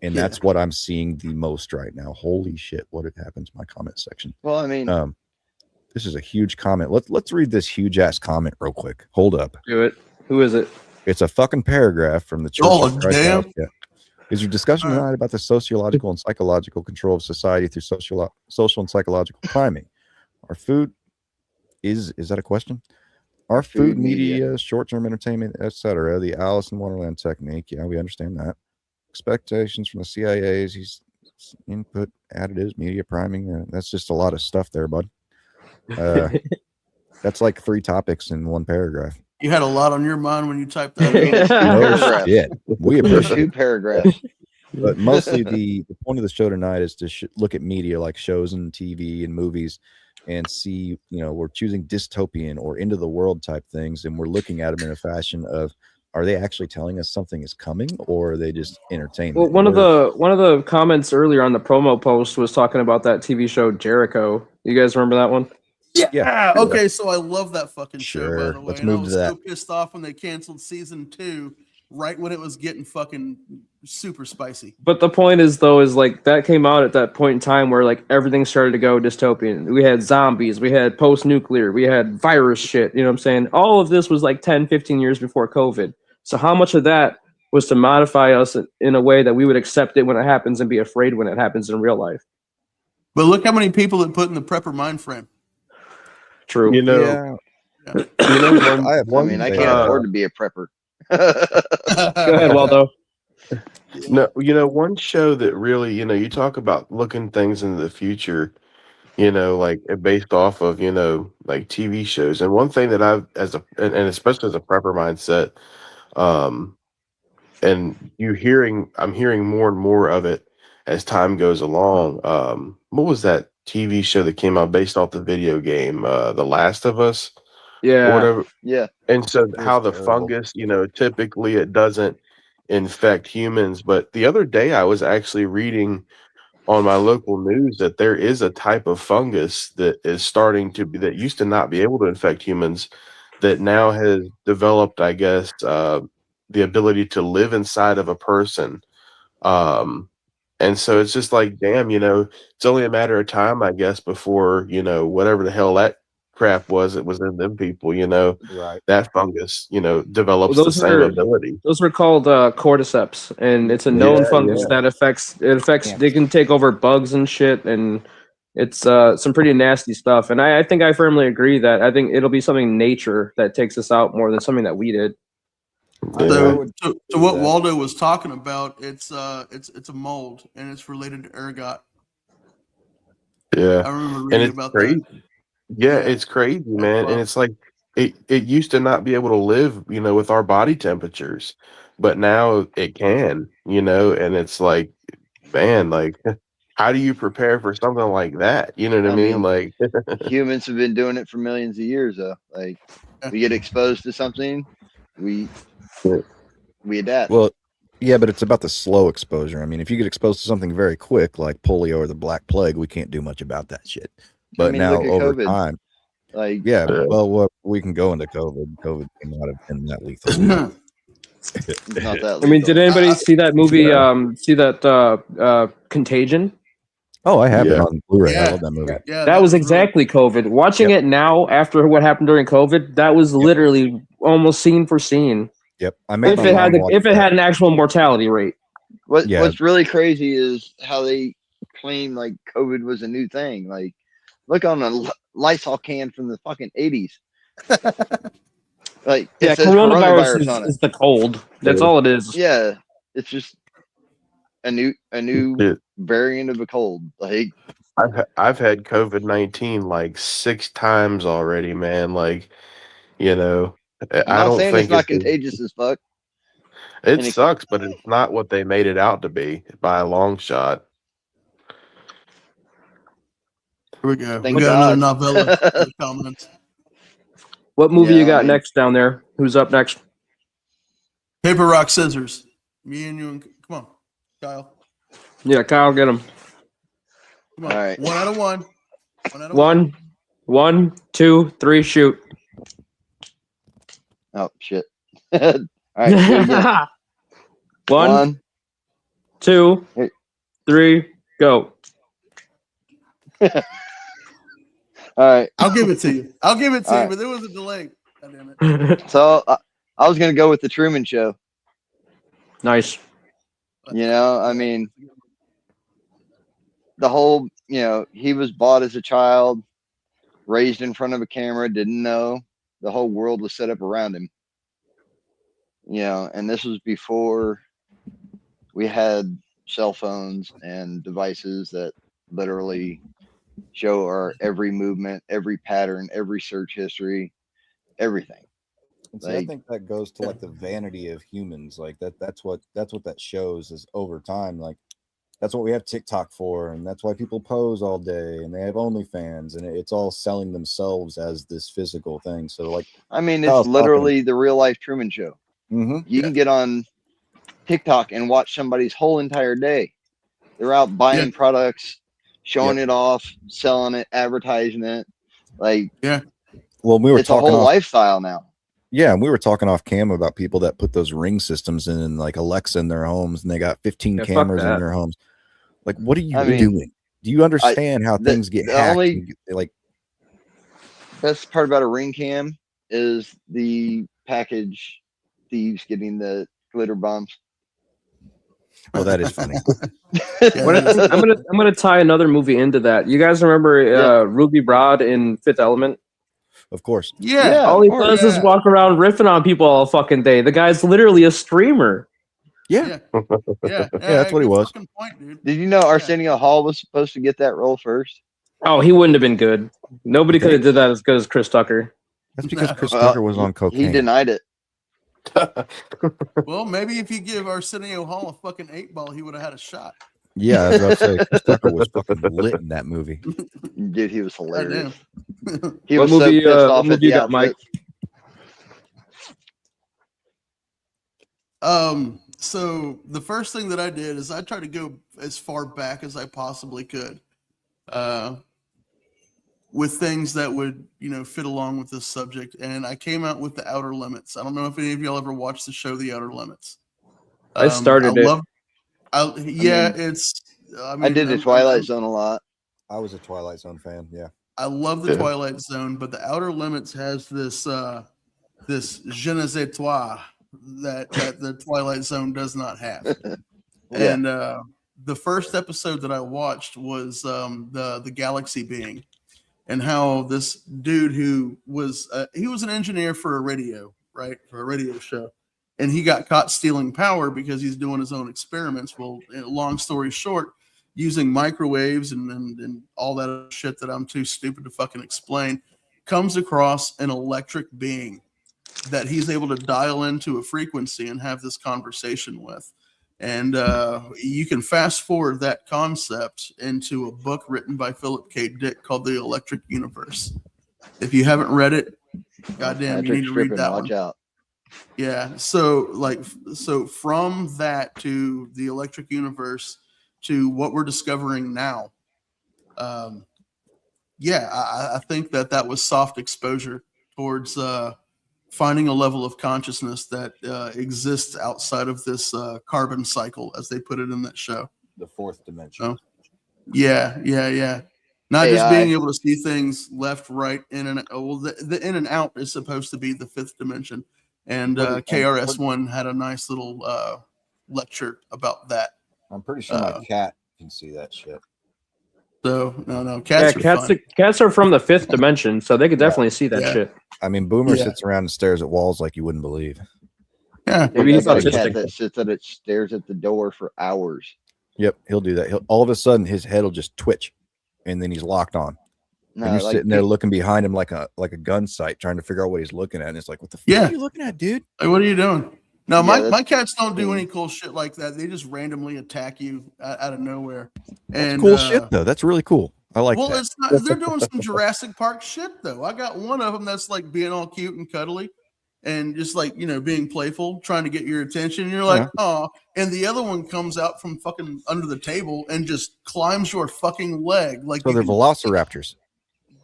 [SPEAKER 1] And that's what I'm seeing the most right now. Holy shit, what had happened to my comment section?
[SPEAKER 11] Well, I mean,
[SPEAKER 1] this is a huge comment. Let's read this huge ass comment real quick. Hold up.
[SPEAKER 2] Do it. Who is it?
[SPEAKER 1] It's a fucking paragraph from the Church of Christ.
[SPEAKER 5] Damn.
[SPEAKER 1] Yeah. Is your discussion tonight about the sociological and psychological control of society through social and psychological priming? Our food is that a question? Our food media, short-term entertainment, etc. The Alice in Wonderland technique. Yeah, we understand that. Expectations from the CIA's input, additives, media priming. That's just a lot of stuff there, bud. That's like 3 topics in one paragraph.
[SPEAKER 5] You had a lot on your mind when you typed that.
[SPEAKER 1] No shit. We appreciate
[SPEAKER 11] 2 paragraphs.
[SPEAKER 1] But mostly the point of the show tonight is to look at media like shows and TV and movies and see, we're choosing dystopian or end of the world type things, and we're looking at them in a fashion of, are they actually telling us something is coming, or are they just entertaining?
[SPEAKER 2] Well, one of the comments earlier on the promo post was talking about that TV show Jericho. You guys remember that one?
[SPEAKER 5] Yeah. Okay, so I love that fucking show, by the way.
[SPEAKER 1] Let's
[SPEAKER 5] and
[SPEAKER 1] move
[SPEAKER 5] I was
[SPEAKER 1] to that.
[SPEAKER 5] so pissed off when they canceled season 2 right when it was getting fucking super spicy.
[SPEAKER 2] But the point is, though, is like that came out at that point in time where like everything started to go dystopian. We had zombies, we had post-nuclear, we had virus shit. You know what I'm saying? All of this was like 10, 15 years before COVID. So how much of that was to modify us in a way that we would accept it when it happens and be afraid when it happens in real life?
[SPEAKER 5] But look how many people it put in the prepper mind frame.
[SPEAKER 2] True.
[SPEAKER 3] Yeah.
[SPEAKER 11] I can't afford to be a prepper.
[SPEAKER 2] Go ahead, Waldo.
[SPEAKER 3] No, one show that really, you talk about looking things into the future, like based off of, like TV shows. And one thing that and especially as a prepper mindset, and I'm hearing more and more of it as time goes along. What was that TV show that came out based off the video game, The Last of Us?
[SPEAKER 2] Yeah.
[SPEAKER 3] Or whatever.
[SPEAKER 11] Yeah.
[SPEAKER 3] And so how the fungus, typically it doesn't infect humans. But the other day I was actually reading on my local news that there is a type of fungus that is starting to be, that used to not be able to infect humans, that now has developed, I guess, the ability to live inside of a person. And so it's just like, damn, it's only a matter of time, I guess, before, whatever the hell that crap was, it was in them people,
[SPEAKER 1] right.
[SPEAKER 3] That fungus, develops the same ability.
[SPEAKER 2] Those were called cordyceps, and it's a known fungus that affects, they can take over bugs and shit, and it's some pretty nasty stuff. And I think I firmly agree that I think it'll be something nature that takes us out more than something that we did.
[SPEAKER 5] So what Waldo was talking about, it's a mold, and it's related to ergot.
[SPEAKER 3] Yeah,
[SPEAKER 5] I remember reading about
[SPEAKER 3] crazy.
[SPEAKER 5] that.
[SPEAKER 3] Yeah, it's crazy, man. And it's like it used to not be able to live, with our body temperatures, but now it can, and it's like, man, like, how do you prepare for something like that? You know what I mean? Like,
[SPEAKER 11] humans have been doing it for millions of years, though. Like, we get exposed to something, we adapt.
[SPEAKER 1] Well, yeah, but it's about the slow exposure. I mean, if you get exposed to something very quick, like polio or the Black Plague, we can't do much about that shit. But now over
[SPEAKER 11] COVID.
[SPEAKER 1] time,
[SPEAKER 11] like,
[SPEAKER 1] well, we can go into COVID. COVID came out of in that lethal.
[SPEAKER 11] Not that lethal.
[SPEAKER 2] I mean, did anybody see that movie? See that Contagion?
[SPEAKER 1] Oh, I have it on Blu-ray. I love that movie.
[SPEAKER 5] Yeah,
[SPEAKER 2] that was exactly COVID. Watching it now after what happened during COVID, that was literally almost scene for scene.
[SPEAKER 1] Yep.
[SPEAKER 2] If it had an actual mortality rate.
[SPEAKER 11] What's really crazy is how they claim like COVID was a new thing. Like, look on a Lysol can from the fucking 80s. Like,
[SPEAKER 2] yeah,
[SPEAKER 11] it says
[SPEAKER 2] coronavirus
[SPEAKER 11] on it.
[SPEAKER 2] is the cold. That's all it is.
[SPEAKER 11] Yeah, it's just a new variant of a cold. Like,
[SPEAKER 3] I've had COVID-19 like 6 times already, man. Like, you know,
[SPEAKER 11] I'm
[SPEAKER 3] I
[SPEAKER 11] not
[SPEAKER 3] don't
[SPEAKER 11] saying
[SPEAKER 3] think
[SPEAKER 11] it's not contagious as fuck.
[SPEAKER 3] It sucks, but it's not what they made it out to be by a long shot.
[SPEAKER 5] Here we go.
[SPEAKER 11] Thank
[SPEAKER 5] We got
[SPEAKER 11] God.
[SPEAKER 5] another novella in the comments.
[SPEAKER 2] What movie
[SPEAKER 11] Yeah,
[SPEAKER 2] you got
[SPEAKER 11] I mean-
[SPEAKER 2] next down there? Who's up next?
[SPEAKER 5] Paper, rock, scissors. Me and you and come on, Kyle.
[SPEAKER 2] Yeah, Kyle, get him.
[SPEAKER 5] Come on.
[SPEAKER 11] All right.
[SPEAKER 5] 1 out of 1. 1 out of 1.
[SPEAKER 2] 1, 2, 3, shoot.
[SPEAKER 11] Oh shit! All right, do it again.
[SPEAKER 2] 1, 2,
[SPEAKER 11] Hey.
[SPEAKER 2] 3, go.
[SPEAKER 11] All right.
[SPEAKER 5] I'll give it to you. I'll give it to
[SPEAKER 11] All
[SPEAKER 5] you,
[SPEAKER 11] right.
[SPEAKER 5] but there was a delay. God damn it.
[SPEAKER 11] So I was gonna go with the Truman Show.
[SPEAKER 2] Nice.
[SPEAKER 11] You know, I mean, the whole, you know, he was bought as a child, raised in front of a camera, didn't know the whole world was set up around him. You know, and this was before we had cell phones and devices that literally show our every movement, every pattern, every search history, everything.
[SPEAKER 1] And see, I think that goes to like the vanity of humans. Like that's what that shows is over time. Like that's what we have TikTok for, and that's why people pose all day and they have OnlyFans, and it's all selling themselves as this physical thing. So like,
[SPEAKER 11] I mean, it's literally the real life Truman Show. You can get on TikTok and watch somebody's whole entire day. They're out buying products, showing it off, selling it, advertising it. Like,
[SPEAKER 1] well, we were
[SPEAKER 11] it's a
[SPEAKER 1] talking
[SPEAKER 11] whole
[SPEAKER 1] off,
[SPEAKER 11] lifestyle now.
[SPEAKER 1] Yeah, and we were talking off cam about people that put those Ring systems in like Alexa in their homes, and they got 15 cameras in their homes. Like, what are you doing? Do you understand how things get hacked?
[SPEAKER 11] Only,
[SPEAKER 1] like,
[SPEAKER 11] best part about a Ring cam is the package thieves getting the glitter bombs.
[SPEAKER 1] Oh, that is funny.
[SPEAKER 2] I'm gonna tie another movie into that. You guys remember Ruby Rod in Fifth Element?
[SPEAKER 1] Of course.
[SPEAKER 5] Yeah.
[SPEAKER 2] All he does is walk around riffing on people all fucking day. The guy's literally a streamer.
[SPEAKER 1] Yeah.
[SPEAKER 5] Yeah,
[SPEAKER 1] that's what he was.
[SPEAKER 5] Point, dude.
[SPEAKER 11] Did you know Arsenio Hall was supposed to get that role first?
[SPEAKER 2] Oh, he wouldn't have been good. Nobody could have did that as good as Chris Tucker.
[SPEAKER 1] That's because Chris Tucker was on cocaine.
[SPEAKER 11] He denied it.
[SPEAKER 5] Well, maybe if you give Arsenio Hall a fucking 8-ball, he would have had a shot.
[SPEAKER 1] Yeah, I was about to say Chris Tucker was fucking lit in that movie.
[SPEAKER 11] Dude, he was hilarious.
[SPEAKER 2] He was so pissed off at the outfit.
[SPEAKER 5] So the first thing that I did is I tried to go as far back as I possibly could, with things that would, fit along with this subject. And I came out with The Outer Limits. I don't know if any of y'all ever watched the show The Outer Limits.
[SPEAKER 2] I started it.
[SPEAKER 11] I did the Twilight Zone a lot.
[SPEAKER 1] I was a Twilight Zone fan. Yeah.
[SPEAKER 5] I love the Twilight Zone, but The Outer Limits has this je ne sais toi that the Twilight Zone does not have. And the first episode that I watched was the Galaxy Being, and how this dude who was he was an engineer for a radio, right, for a radio show, and he got caught stealing power because he's doing his own experiments. Well, long story short, using microwaves and all that other shit that I'm too stupid to fucking explain, comes across an electric being that he's able to dial into a frequency and have this conversation with. And you can fast forward that concept into a book written by Philip K. Dick called The Electric Universe. If you haven't read it, goddamn, you need to read that one.
[SPEAKER 11] Watch out.
[SPEAKER 5] Yeah. So from that to The Electric Universe to what we're discovering now. I think that was soft exposure towards finding a level of consciousness that exists outside of this carbon cycle, as they put it in that show.
[SPEAKER 1] The fourth dimension.
[SPEAKER 5] Yeah. Not just being able to see things left, right, in and out. Well, the in and out is supposed to be the fifth dimension. And KRS-One had a nice little lecture about that.
[SPEAKER 1] I'm pretty sure my cat can see that shit.
[SPEAKER 5] So no, cats
[SPEAKER 2] Yeah,
[SPEAKER 5] are fun.
[SPEAKER 2] cats are from the 5th dimension, so they could definitely see that
[SPEAKER 5] Yeah.
[SPEAKER 2] shit.
[SPEAKER 1] I mean, Boomer sits around and stares at walls like you wouldn't believe.
[SPEAKER 5] Yeah,
[SPEAKER 2] Maybe he's
[SPEAKER 11] I got a
[SPEAKER 2] autistic.
[SPEAKER 11] cat that sits at it, stares at the door for hours.
[SPEAKER 1] Yep, he'll do that. All of a sudden, his head will just twitch, and then he's locked on.
[SPEAKER 11] No,
[SPEAKER 1] and you're
[SPEAKER 11] like
[SPEAKER 1] sitting there looking behind him like a gun sight, trying to figure out what he's looking at. And it's like, what the fuck are you looking at, dude?
[SPEAKER 5] Like, what are you doing? No,
[SPEAKER 11] Yeah,
[SPEAKER 5] my cats don't do any cool shit like that. They just randomly attack you out of nowhere.
[SPEAKER 1] That's
[SPEAKER 5] And
[SPEAKER 1] cool shit, though. That's really cool. I like
[SPEAKER 5] well,
[SPEAKER 1] that.
[SPEAKER 5] it's not. They're doing some Jurassic Park shit though. I got one of them that's like being all cute and cuddly, and just like being playful, trying to get your attention. And you're like, oh, and the other one comes out from fucking under the table and just climbs your fucking leg. Like,
[SPEAKER 1] So they're velociraptors.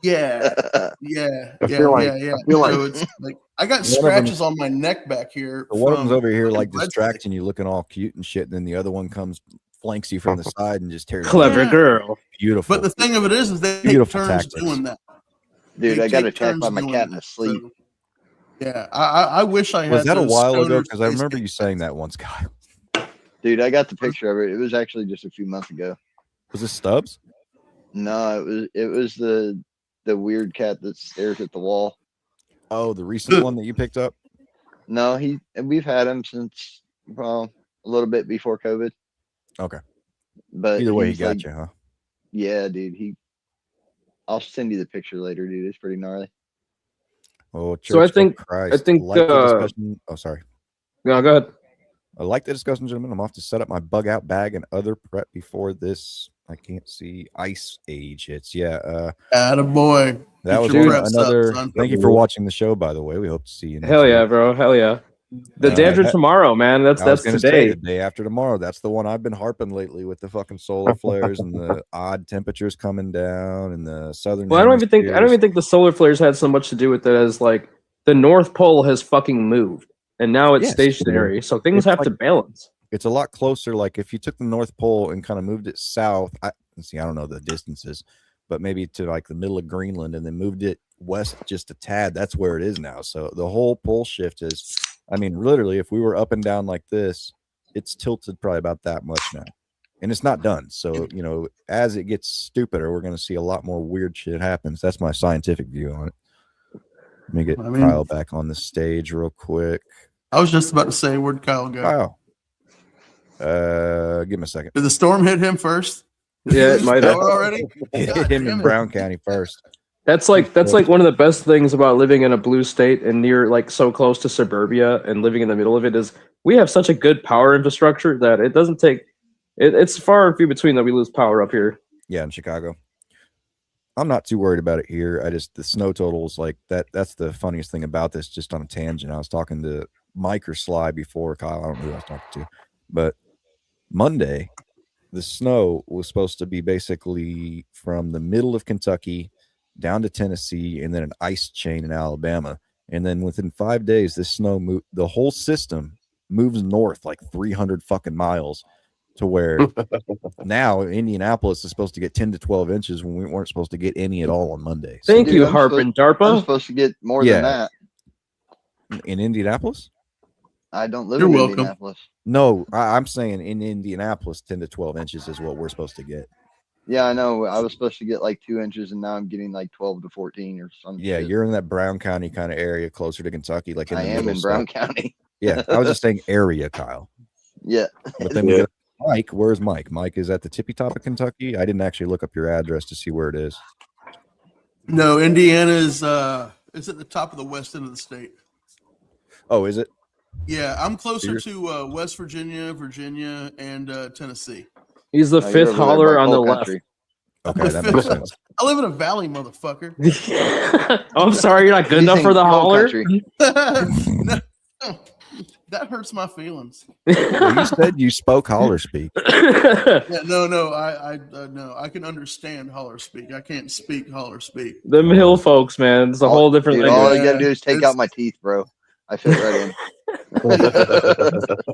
[SPEAKER 5] Yeah.
[SPEAKER 3] I feel like
[SPEAKER 5] So it's like I got scratches on my neck back here.
[SPEAKER 1] One of them's over here like
[SPEAKER 5] red
[SPEAKER 1] distracting you, looking all cute and shit. And then the other one comes, flanks you from the side, and just tears.
[SPEAKER 2] Clever girl.
[SPEAKER 1] Beautiful.
[SPEAKER 5] But the thing of it is they take
[SPEAKER 1] Beautiful
[SPEAKER 5] turns
[SPEAKER 1] tactics.
[SPEAKER 5] doing that.
[SPEAKER 11] Dude,
[SPEAKER 5] They
[SPEAKER 11] I got
[SPEAKER 5] take
[SPEAKER 11] attacked by
[SPEAKER 5] turns
[SPEAKER 11] my
[SPEAKER 5] doing
[SPEAKER 11] cat in
[SPEAKER 5] that.
[SPEAKER 11] his sleep.
[SPEAKER 5] So, yeah, I wish I had.
[SPEAKER 1] Was that a
[SPEAKER 5] those
[SPEAKER 1] while ago?
[SPEAKER 5] stoner
[SPEAKER 1] Because I
[SPEAKER 5] space
[SPEAKER 1] remember you
[SPEAKER 5] cats.
[SPEAKER 1] saying that once, Kyle.
[SPEAKER 11] Dude, I got the picture of it. It was actually just a few months ago.
[SPEAKER 1] Was this Stubbs?
[SPEAKER 11] No, it was the weird cat that stares at the wall.
[SPEAKER 1] Oh, the recent one that you picked up?
[SPEAKER 11] No, we've had him since a little bit before COVID.
[SPEAKER 1] Okay.
[SPEAKER 11] But
[SPEAKER 1] Either way, he
[SPEAKER 11] he's
[SPEAKER 1] got
[SPEAKER 11] like-
[SPEAKER 1] you, huh?
[SPEAKER 11] Yeah, dude. I'll send you the picture later, dude. It's pretty gnarly.
[SPEAKER 1] Oh,
[SPEAKER 2] So I
[SPEAKER 1] church
[SPEAKER 2] think-
[SPEAKER 1] of Christ.
[SPEAKER 2] I think,
[SPEAKER 1] Like the discussion. Oh, sorry.
[SPEAKER 2] No, go ahead.
[SPEAKER 1] I like the discussion, gentlemen. I'm off to set up my bug out bag and other prep before this. I can't see ice age hits. Yeah.
[SPEAKER 5] Attaboy.
[SPEAKER 1] That was
[SPEAKER 5] Get your
[SPEAKER 1] one-
[SPEAKER 5] preps
[SPEAKER 1] another.
[SPEAKER 5] up, son.
[SPEAKER 1] Thank you for watching the show, by the way. We hope to see you. Next
[SPEAKER 2] Hell yeah,
[SPEAKER 1] week.
[SPEAKER 2] bro. Hell yeah. The
[SPEAKER 1] Uh,
[SPEAKER 2] day after
[SPEAKER 1] that-
[SPEAKER 2] tomorrow, man. That's
[SPEAKER 1] I was gonna say
[SPEAKER 2] today.
[SPEAKER 1] the day after tomorrow. That's the one I've been harping lately with the fucking solar flares and the odd temperatures coming down and the southern.
[SPEAKER 2] Well, I don't even
[SPEAKER 1] hemispheres.
[SPEAKER 2] think the solar flares had so much to do with it as like the North Pole has fucking moved and now it's
[SPEAKER 1] Yes.
[SPEAKER 2] stationary. So things
[SPEAKER 1] It's
[SPEAKER 2] have
[SPEAKER 1] like-
[SPEAKER 2] to balance.
[SPEAKER 1] It's a lot closer. Like if you took the North Pole and kind of moved it south, I don't know the distances, but maybe to like the middle of Greenland and then moved it west just a tad. That's where it is now. So the whole pole shift is, I mean, literally, if we were up and down like this, it's tilted probably about that much now, and it's not done. So as it gets stupider, we're going to see a lot more weird shit happens. That's my scientific view on it. Let me get Kyle back on the stage real quick.
[SPEAKER 5] I was just about to say, where'd Kyle go?
[SPEAKER 1] Kyle. Give me a second.
[SPEAKER 5] Did the storm hit him first?
[SPEAKER 2] Yeah, it might have.
[SPEAKER 5] already.
[SPEAKER 1] It hit him in Brown County first.
[SPEAKER 2] That's like one of the best things about living in a blue state and near like so close to suburbia and living in the middle of it is we have such a good power infrastructure that it doesn't take it's far and few between that we lose power up here.
[SPEAKER 1] Yeah, in Chicago. I'm not too worried about it here. The snow totals like that. That's the funniest thing about this. Just on a tangent, I was talking to Mike or Sly before Kyle. I don't know who I was talking to, but Monday, the snow was supposed to be basically from the middle of Kentucky down to Tennessee and then an ice chain in Alabama. And then within 5 days, this snow the whole system moves north like 300 fucking miles to where now Indianapolis is supposed to get 10 to 12 inches when we weren't supposed to get any at all on Monday. So,
[SPEAKER 2] Thank you, Harpin DARPA.
[SPEAKER 11] I'm supposed to get more than that.
[SPEAKER 1] In Indianapolis?
[SPEAKER 11] I don't live
[SPEAKER 5] You're
[SPEAKER 11] in
[SPEAKER 5] welcome.
[SPEAKER 11] Indianapolis.
[SPEAKER 1] No, I'm saying in Indianapolis, 10 to 12 inches is what we're supposed to get.
[SPEAKER 11] Yeah, I know. I was supposed to get like 2 inches, and now I'm getting like 12 to 14 or something.
[SPEAKER 1] Yeah, you're in that Brown County kind of area closer to Kentucky. Like
[SPEAKER 11] I am in Brown County.
[SPEAKER 1] Yeah, I was just saying area, Kyle.
[SPEAKER 11] Yeah.
[SPEAKER 1] But then we got Mike. Where's Mike? Mike is at the tippy top of Kentucky. I didn't actually look up your address to see where it is.
[SPEAKER 5] No, Indiana is at the top of the west end of the state.
[SPEAKER 1] Oh, is it?
[SPEAKER 5] Yeah, I'm closer to West Virginia, and Tennessee.
[SPEAKER 2] He's the fifth holler on the left.
[SPEAKER 1] Okay, that makes sense.
[SPEAKER 5] I live in a valley, motherfucker.
[SPEAKER 2] Oh, I'm sorry, you're not good enough for the holler.
[SPEAKER 5] No, that hurts my feelings.
[SPEAKER 1] Well, you said you spoke holler speak.
[SPEAKER 5] Yeah, no, I can understand holler speak. I can't speak holler speak.
[SPEAKER 2] Them hill folks, man, it's a whole different
[SPEAKER 11] Dude,
[SPEAKER 2] language.
[SPEAKER 11] all you gotta do is take out my teeth, bro. I fit right in.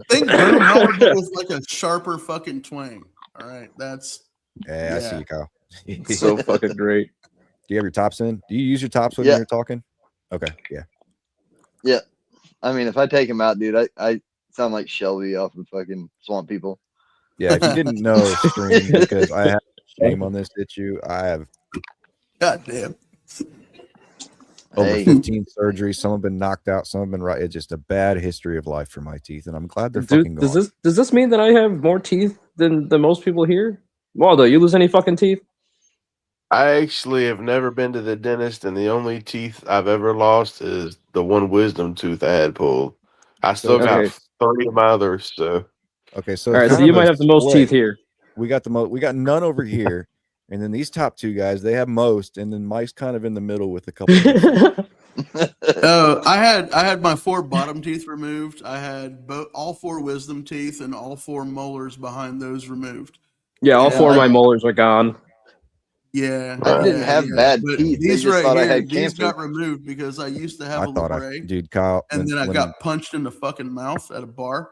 [SPEAKER 5] Think boom holler but with like a sharper fucking twang. All right, that's
[SPEAKER 1] Yeah, I see you, Kyle.
[SPEAKER 2] So fucking great.
[SPEAKER 1] Do you have your tops in? Do you use your tops when
[SPEAKER 11] Yeah.
[SPEAKER 1] you're talking? Okay, yeah.
[SPEAKER 11] Yeah. I mean, if I take them out, dude, Sound like Shelby off of fucking Swamp People.
[SPEAKER 1] Yeah, if you didn't know, stream, because I have shame on this issue. I have
[SPEAKER 5] goddamn
[SPEAKER 1] over
[SPEAKER 11] Hey.
[SPEAKER 1] 15 surgeries. Some have been knocked out. Some have been right. It's just a bad history of life for my teeth, and I'm glad they're fucking gone.
[SPEAKER 2] Does this mean that I have more teeth than most people here? Waldo, you lose any fucking teeth?
[SPEAKER 3] I actually have never been to the dentist, and the only teeth I've ever lost is the one wisdom tooth I had pulled. I still got 30 of my others. So
[SPEAKER 1] okay, so
[SPEAKER 2] all right, so you might have the most teeth here.
[SPEAKER 1] We got the most. We got none over here, and then these top two guys, they have most, and then Mike's kind of in the middle with a couple.
[SPEAKER 5] I had my 4 bottom teeth removed. I had all 4 wisdom teeth and all 4 molars behind those removed.
[SPEAKER 2] Yeah, all 4 of my molars are gone.
[SPEAKER 5] Yeah,
[SPEAKER 11] I didn't have bad
[SPEAKER 5] but
[SPEAKER 11] teeth. They
[SPEAKER 5] These
[SPEAKER 11] just
[SPEAKER 5] right
[SPEAKER 11] thought
[SPEAKER 5] here,
[SPEAKER 11] I had
[SPEAKER 5] these
[SPEAKER 11] cancer.
[SPEAKER 5] got removed because I used to have a labret.
[SPEAKER 1] Dude, Kyle,
[SPEAKER 5] and then I got punched in the fucking mouth at a bar,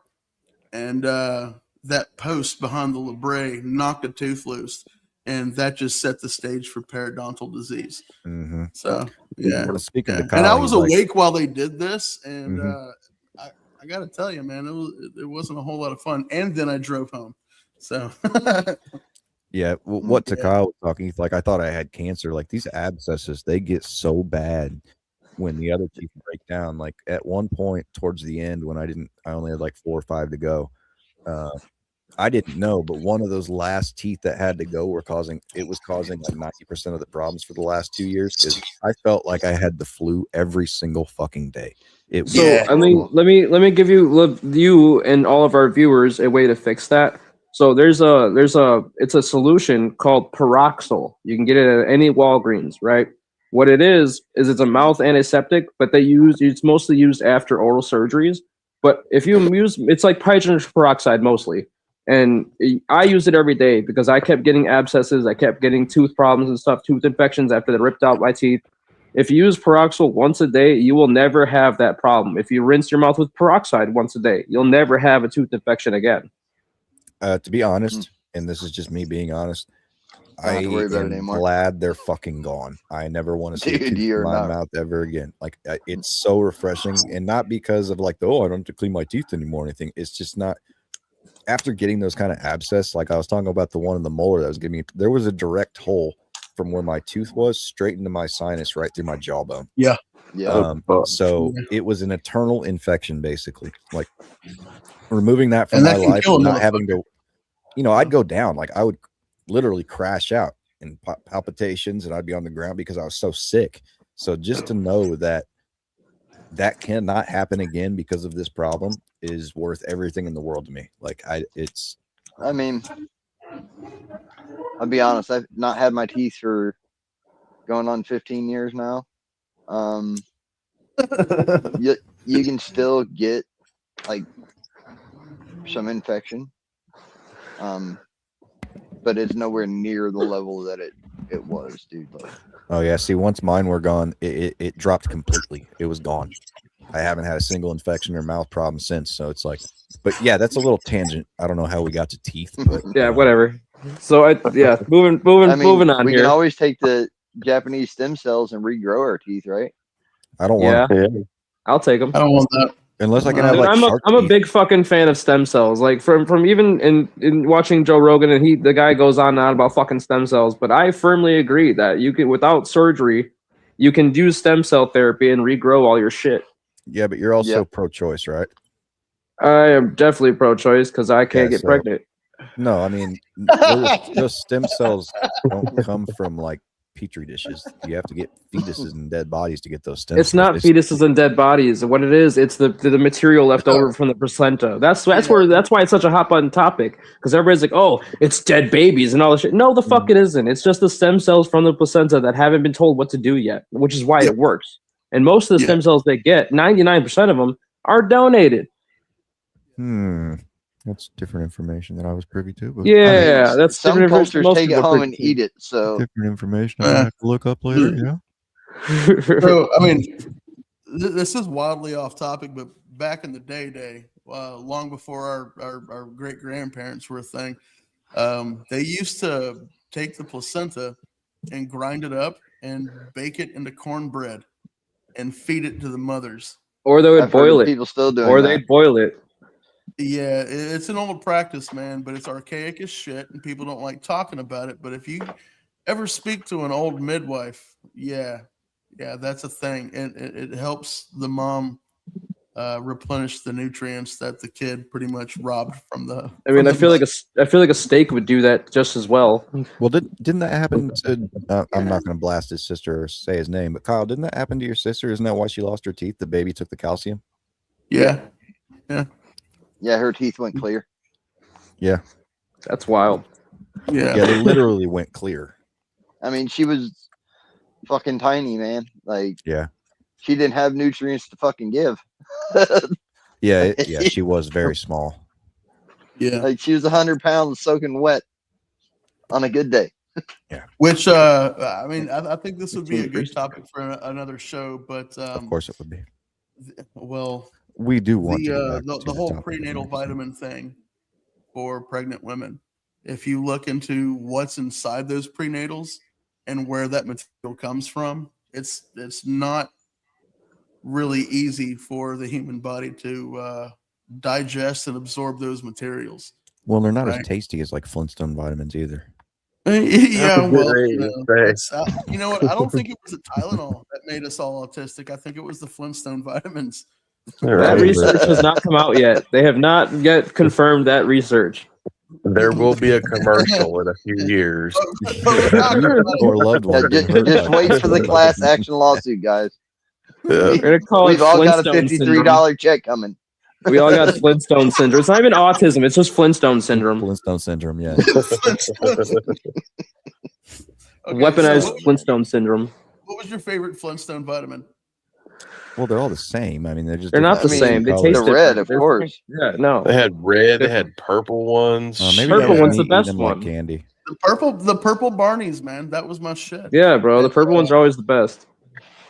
[SPEAKER 5] and that post behind the labret knocked a tooth loose, and that just set the stage for periodontal disease.
[SPEAKER 1] Mm-hmm.
[SPEAKER 5] So yeah,
[SPEAKER 1] speaking to
[SPEAKER 5] and
[SPEAKER 1] Kyle,
[SPEAKER 5] I was awake while they did this, and
[SPEAKER 1] Mm-hmm.
[SPEAKER 5] I got to tell you, man, it wasn't a whole lot of fun. And then I drove home. So
[SPEAKER 1] yeah, what to Kyle was talking, he's like, I thought I had cancer. Like these abscesses, they get so bad when the other teeth break down. Like at one point towards the end, when I only had like 4 or 5 to go. I didn't know, but one of those last teeth that had to go was causing like 90% of the problems for the last 2 years, because I felt like I had the flu every single fucking day.
[SPEAKER 2] I mean, let me give you and all of our viewers a way to fix that. So it's a solution called Foxxhole. You can get it at any Walgreens, right? What it is it's a mouth antiseptic, but it's mostly used after oral surgeries. But if you it's like hydrogen peroxide mostly. And I use it every day because I kept getting abscesses. I kept getting tooth problems and stuff, tooth infections after they ripped out my teeth. If you use Foxxhole once a day, you will never have that problem. If you rinse your mouth with peroxide once a day, you'll never have a tooth infection again.
[SPEAKER 1] To be honest, and this is just me being honest, I am glad they're fucking gone. I never want to see a tooth in my mouth ever again. Like it's so refreshing, and not because of like I don't have to clean my teeth anymore or anything. It's just not. After getting those kind of abscess, like I was talking about the one in the molar that was giving me, there was a direct hole from where my tooth was straight into my sinus, right through my jawbone.
[SPEAKER 5] Yeah.
[SPEAKER 1] So it was an eternal infection, basically. Like removing that from my life, and not having to, I'd go down. Like I would literally crash out in palpitations, and I'd be on the ground because I was so sick. So just to know that cannot happen again because of this problem is worth everything in the world to me. Like
[SPEAKER 11] I mean, I'll be honest, I've not had my teeth for going on 15 years now. You can still get like some infection, but it's nowhere near the level that it was, dude. Like,
[SPEAKER 1] oh yeah, see, once mine were gone, it dropped completely. It was gone. I haven't had a single infection or mouth problem since. So it's like, but yeah, that's a little tangent. I don't know how we got to teeth, but
[SPEAKER 2] yeah, whatever. So moving on
[SPEAKER 11] we
[SPEAKER 2] here.
[SPEAKER 11] can always take the Japanese stem cells and regrow our teeth, right?
[SPEAKER 1] I don't want
[SPEAKER 2] them. I'll take them.
[SPEAKER 5] I don't want that.
[SPEAKER 1] Unless I can have like
[SPEAKER 2] I'm a big fucking fan of stem cells. Like from even in watching Joe Rogan, and the guy goes on and on about fucking stem cells. But I firmly agree that you can, without surgery, you can do stem cell therapy and regrow all your shit.
[SPEAKER 1] Yeah, but you're also pro-choice, right?
[SPEAKER 2] I am definitely pro-choice because I can't get pregnant.
[SPEAKER 1] No, I mean those stem cells don't come from like petri dishes. You have to get fetuses and dead bodies to get those stem cells.
[SPEAKER 2] It's not fetuses and dead bodies. What it is, it's the material left over from the placenta. That's why it's such a hot button topic, because everybody's like, oh, it's dead babies and all this shit. No, the fuck it isn't. It's just the stem cells from the placenta that haven't been told what to do yet, which is why it works. And most of the stem cells they get, 99% of them, are donated.
[SPEAKER 1] That's different information that I was privy to. But
[SPEAKER 2] that's
[SPEAKER 11] some cultures take it home and eat it. So
[SPEAKER 1] different information I have to look up later. Yeah.
[SPEAKER 5] So I mean, this is wildly off topic, but back in the day, long before our great grandparents were a thing, they used to take the placenta and grind it up and bake it into cornbread and feed it to the mothers.
[SPEAKER 2] Or they would boil it.
[SPEAKER 11] People still doing
[SPEAKER 2] or
[SPEAKER 11] that.
[SPEAKER 2] they'd boil it.
[SPEAKER 5] Yeah, it's an old practice, man, but it's archaic as shit, and people don't like talking about it. But if you ever speak to an old midwife, yeah, that's a thing, and it helps the mom replenish the nutrients that the kid pretty much robbed from the.
[SPEAKER 2] I mean, I feel like a steak would do that just as well.
[SPEAKER 1] Well, didn't that happen to? I'm not going to blast his sister or say his name, but Kyle, didn't that happen to your sister? Isn't that why she lost her teeth? The baby took the calcium.
[SPEAKER 5] Yeah.
[SPEAKER 11] Yeah, her teeth went clear.
[SPEAKER 1] Yeah,
[SPEAKER 2] that's wild.
[SPEAKER 5] Yeah,
[SPEAKER 1] they literally went clear.
[SPEAKER 11] I mean, she was fucking tiny, man. Like,
[SPEAKER 1] yeah,
[SPEAKER 11] she didn't have nutrients to fucking give.
[SPEAKER 1] yeah, she was very small.
[SPEAKER 5] Yeah,
[SPEAKER 11] like she was 100 pounds soaking wet on a good day.
[SPEAKER 1] Yeah,
[SPEAKER 5] which I mean, I think this would be a good topic for another show, but
[SPEAKER 1] of course it would be.
[SPEAKER 5] Well,
[SPEAKER 1] we do want
[SPEAKER 5] the whole prenatal vitamin thing for pregnant women. If you look into what's inside those prenatals and where that material comes from, it's not really easy for the human body to digest and absorb those materials.
[SPEAKER 1] Well, they're not as tasty as like Flintstone vitamins either.
[SPEAKER 5] Yeah, well, you know what? I don't think it was the Tylenol that made us all autistic. I think it was the Flintstone vitamins.
[SPEAKER 2] That research has not come out yet. They have not yet confirmed that research.
[SPEAKER 3] There will be a commercial in a few years.
[SPEAKER 1] Or loved ones.
[SPEAKER 11] Just wait for the class action lawsuit, guys.
[SPEAKER 2] We're gonna call
[SPEAKER 11] We've
[SPEAKER 2] it
[SPEAKER 11] all got a
[SPEAKER 2] Flintstone
[SPEAKER 11] $53 check coming.
[SPEAKER 2] We all got Flintstone syndrome. It's not even autism. It's just Flintstone syndrome.
[SPEAKER 1] Flintstone syndrome, yeah.
[SPEAKER 2] Weaponized Flintstone syndrome.
[SPEAKER 5] What was your favorite Flintstone vitamin?
[SPEAKER 1] Well, they're all the same. I mean, they're
[SPEAKER 2] not the same. They taste
[SPEAKER 11] the red,
[SPEAKER 2] different.
[SPEAKER 11] of course.
[SPEAKER 2] Yeah, no.
[SPEAKER 3] They had red. They had purple ones.
[SPEAKER 1] Maybe
[SPEAKER 2] Purple one's the best one.
[SPEAKER 1] Like candy.
[SPEAKER 5] The purple Barneys, man. That was my shit.
[SPEAKER 2] Yeah, bro. The purple ones are always the best.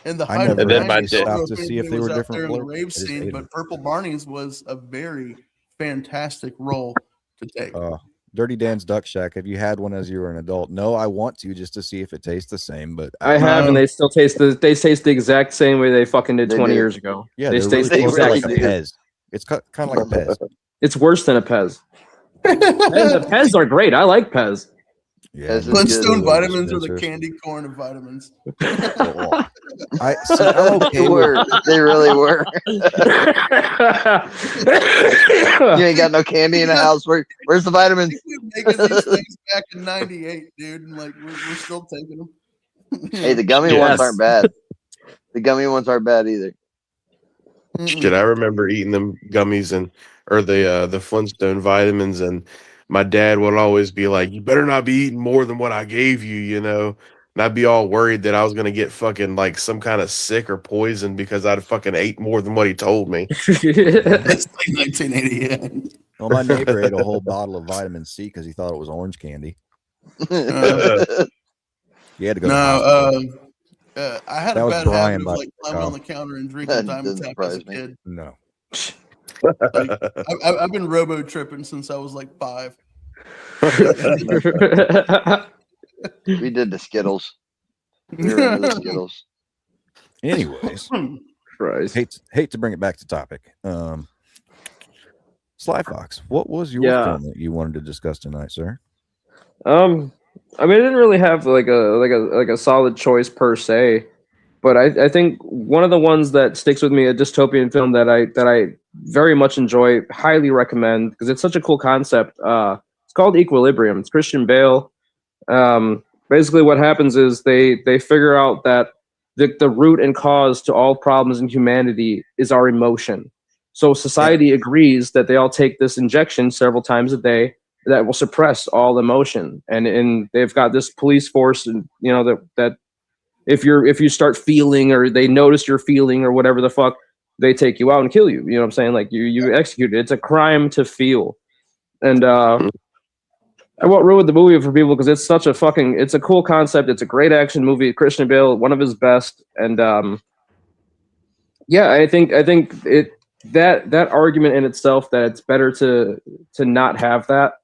[SPEAKER 5] And the
[SPEAKER 1] I never
[SPEAKER 5] stopped
[SPEAKER 1] to see if they were different
[SPEAKER 5] in the
[SPEAKER 1] flavors.
[SPEAKER 5] rave scene, but Purple Barneys was a very fantastic role to take.
[SPEAKER 1] Dirty Dan's Duck Shack. Have you had one as you were an adult? No, I want to just to see if it tastes the same. But
[SPEAKER 2] I have, and they still taste the exact same way they fucking did 20 years ago.
[SPEAKER 1] Yeah,
[SPEAKER 2] they taste
[SPEAKER 1] really
[SPEAKER 2] exactly
[SPEAKER 1] like a Pez. It's kind of like a Pez.
[SPEAKER 2] It's worse than a Pez. The Pez are great. I like Pez.
[SPEAKER 1] Yeah,
[SPEAKER 5] Flintstone vitamins are the candy corn of vitamins.
[SPEAKER 11] They really were. You ain't got no candy in the house. Where's the vitamins?
[SPEAKER 5] We were making these things back in '98, dude, and like we're still taking them.
[SPEAKER 11] Hey, the gummy ones aren't bad. The gummy ones aren't bad either.
[SPEAKER 3] Shit, I remember eating them gummies or the Flintstone vitamins, and my dad would always be like, "You better not be eating more than what I gave you," you know. And I'd be all worried that I was gonna get fucking like some kind of sick or poison because I'd fucking ate more than what he told me.
[SPEAKER 5] That's like 1988.
[SPEAKER 1] Well, my neighbor ate a whole bottle of vitamin C because he thought it was orange candy. He had to go.
[SPEAKER 5] I had
[SPEAKER 1] That
[SPEAKER 5] a
[SPEAKER 1] was
[SPEAKER 5] bad
[SPEAKER 1] Brian,
[SPEAKER 5] habit of like climbing on the counter and drinking Diamond Tap as a kid.
[SPEAKER 1] No.
[SPEAKER 5] Like, I've been robo tripping since I was like 5.
[SPEAKER 11] We did the Skittles. We were into the Skittles.
[SPEAKER 1] Anyways,
[SPEAKER 2] Christ.
[SPEAKER 1] hate to bring it back to topic. Sly Fox, what was your film that you wanted to discuss tonight, sir?
[SPEAKER 2] I mean, I didn't really have like a solid choice per se, but I think one of the ones that sticks with me, a dystopian film that I very much enjoy, highly recommend because it's such a cool concept. It's called Equilibrium. It's Christian Bale. Basically, what happens is they figure out that the root and cause to all problems in humanity is our emotion. So society agrees that they all take this injection several times a day that will suppress all emotion, and they've got this police force, and you know that if you start feeling or they notice you're feeling or whatever the fuck, they take you out and kill you. You know what I'm saying? Like you execute it. It's a crime to feel, and I won't ruin the movie for people because it's it's a cool concept. It's a great action movie. Christian Bale, one of his best, and I think that argument in itself that it's better to not have that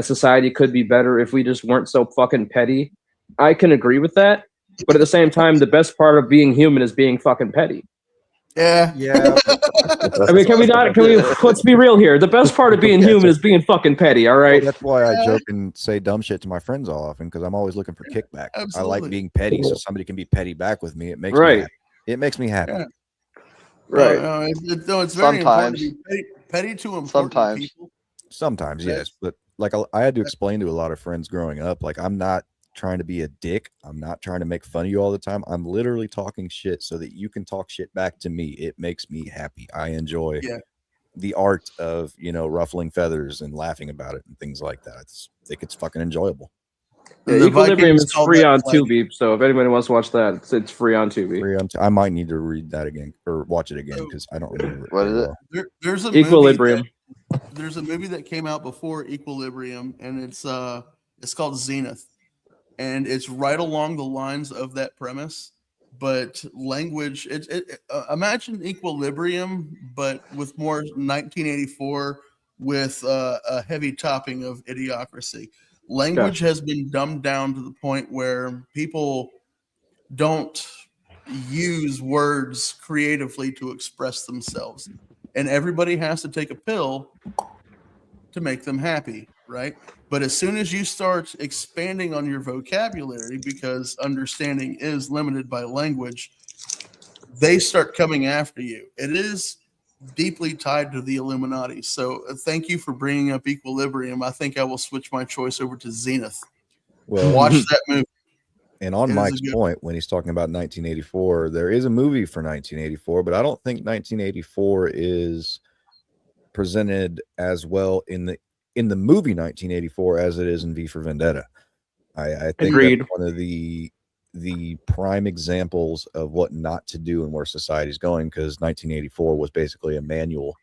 [SPEAKER 2] society could be better if we just weren't so fucking petty. I can agree with that, but at the same time, the best part of being human is being fucking petty.
[SPEAKER 5] Yeah.
[SPEAKER 2] I mean, can we not? Can we? Let's be real here. The best part of being human is being fucking petty. All right.
[SPEAKER 1] Well, that's why I joke and say dumb shit to my friends all often because I'm always looking for kickback.
[SPEAKER 5] Absolutely.
[SPEAKER 1] I like being petty, so somebody can be petty back with me. It makes
[SPEAKER 2] Right.
[SPEAKER 1] me happy. It makes me happy.
[SPEAKER 5] Yeah.
[SPEAKER 2] Right.
[SPEAKER 5] No, it's very important to be petty to important people.
[SPEAKER 1] Sometimes, yes, but like I had to explain to a lot of friends growing up, like I'm not trying to be a dick. I'm not trying to make fun of you all the time. I'm literally talking shit so that you can talk shit back to me. It makes me happy. I enjoy the art of, ruffling feathers and laughing about it and things like that. I think it's fucking enjoyable.
[SPEAKER 2] The Equilibrium is free on Tubi, so if anybody wants to watch that, it's free on Tubi.
[SPEAKER 1] I might need to read that again or watch it again because I don't remember it.
[SPEAKER 11] What is
[SPEAKER 5] it? There's a
[SPEAKER 2] Equilibrium.
[SPEAKER 5] There's a movie that came out before Equilibrium, and it's called Zenith, and it's right along the lines of that premise, but language. Imagine Equilibrium, but with more 1984 with a heavy topping of Idiocracy. Language has been dumbed down to the point where people don't use words creatively to express themselves. And everybody has to take a pill to make them happy, right? But as soon as you start expanding on your vocabulary, because understanding is limited by language, they start coming after you. It is deeply tied to the Illuminati. So thank you for bringing up Equilibrium. I think I will switch my choice over to Zenith.
[SPEAKER 1] Well,
[SPEAKER 5] watch that movie.
[SPEAKER 1] And on Mike's point, when he's talking about 1984, there is a movie for 1984, but I don't think 1984 is presented as well in the movie 1984 as it is in V for Vendetta. I think that's one of the prime examples of what not to do and where society's going, because 1984 was basically a manual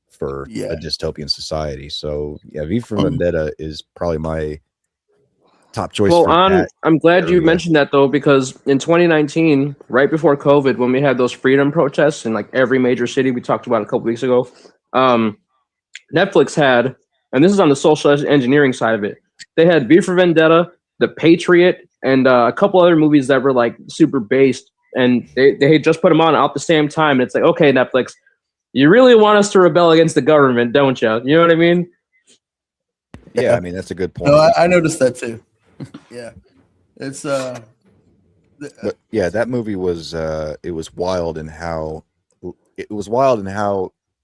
[SPEAKER 1] for a dystopian society. So yeah, V for Vendetta is probably my top choice.
[SPEAKER 2] Well, I'm glad you mentioned that though, because in 2019, right before COVID, when we had those freedom protests in like every major city, we talked about a couple weeks ago, Netflix had, and this is on the social engineering side of it, they had V for Vendetta, The Patriot, and a couple other movies that were like super based, and they had just put them on at the same time. And it's like, okay, Netflix, you really want us to rebel against the government, don't you? You know what I mean?
[SPEAKER 1] Yeah, I mean that's a good point.
[SPEAKER 5] No, I noticed that too. Yeah, it's
[SPEAKER 1] but yeah, that movie was it was wild in how,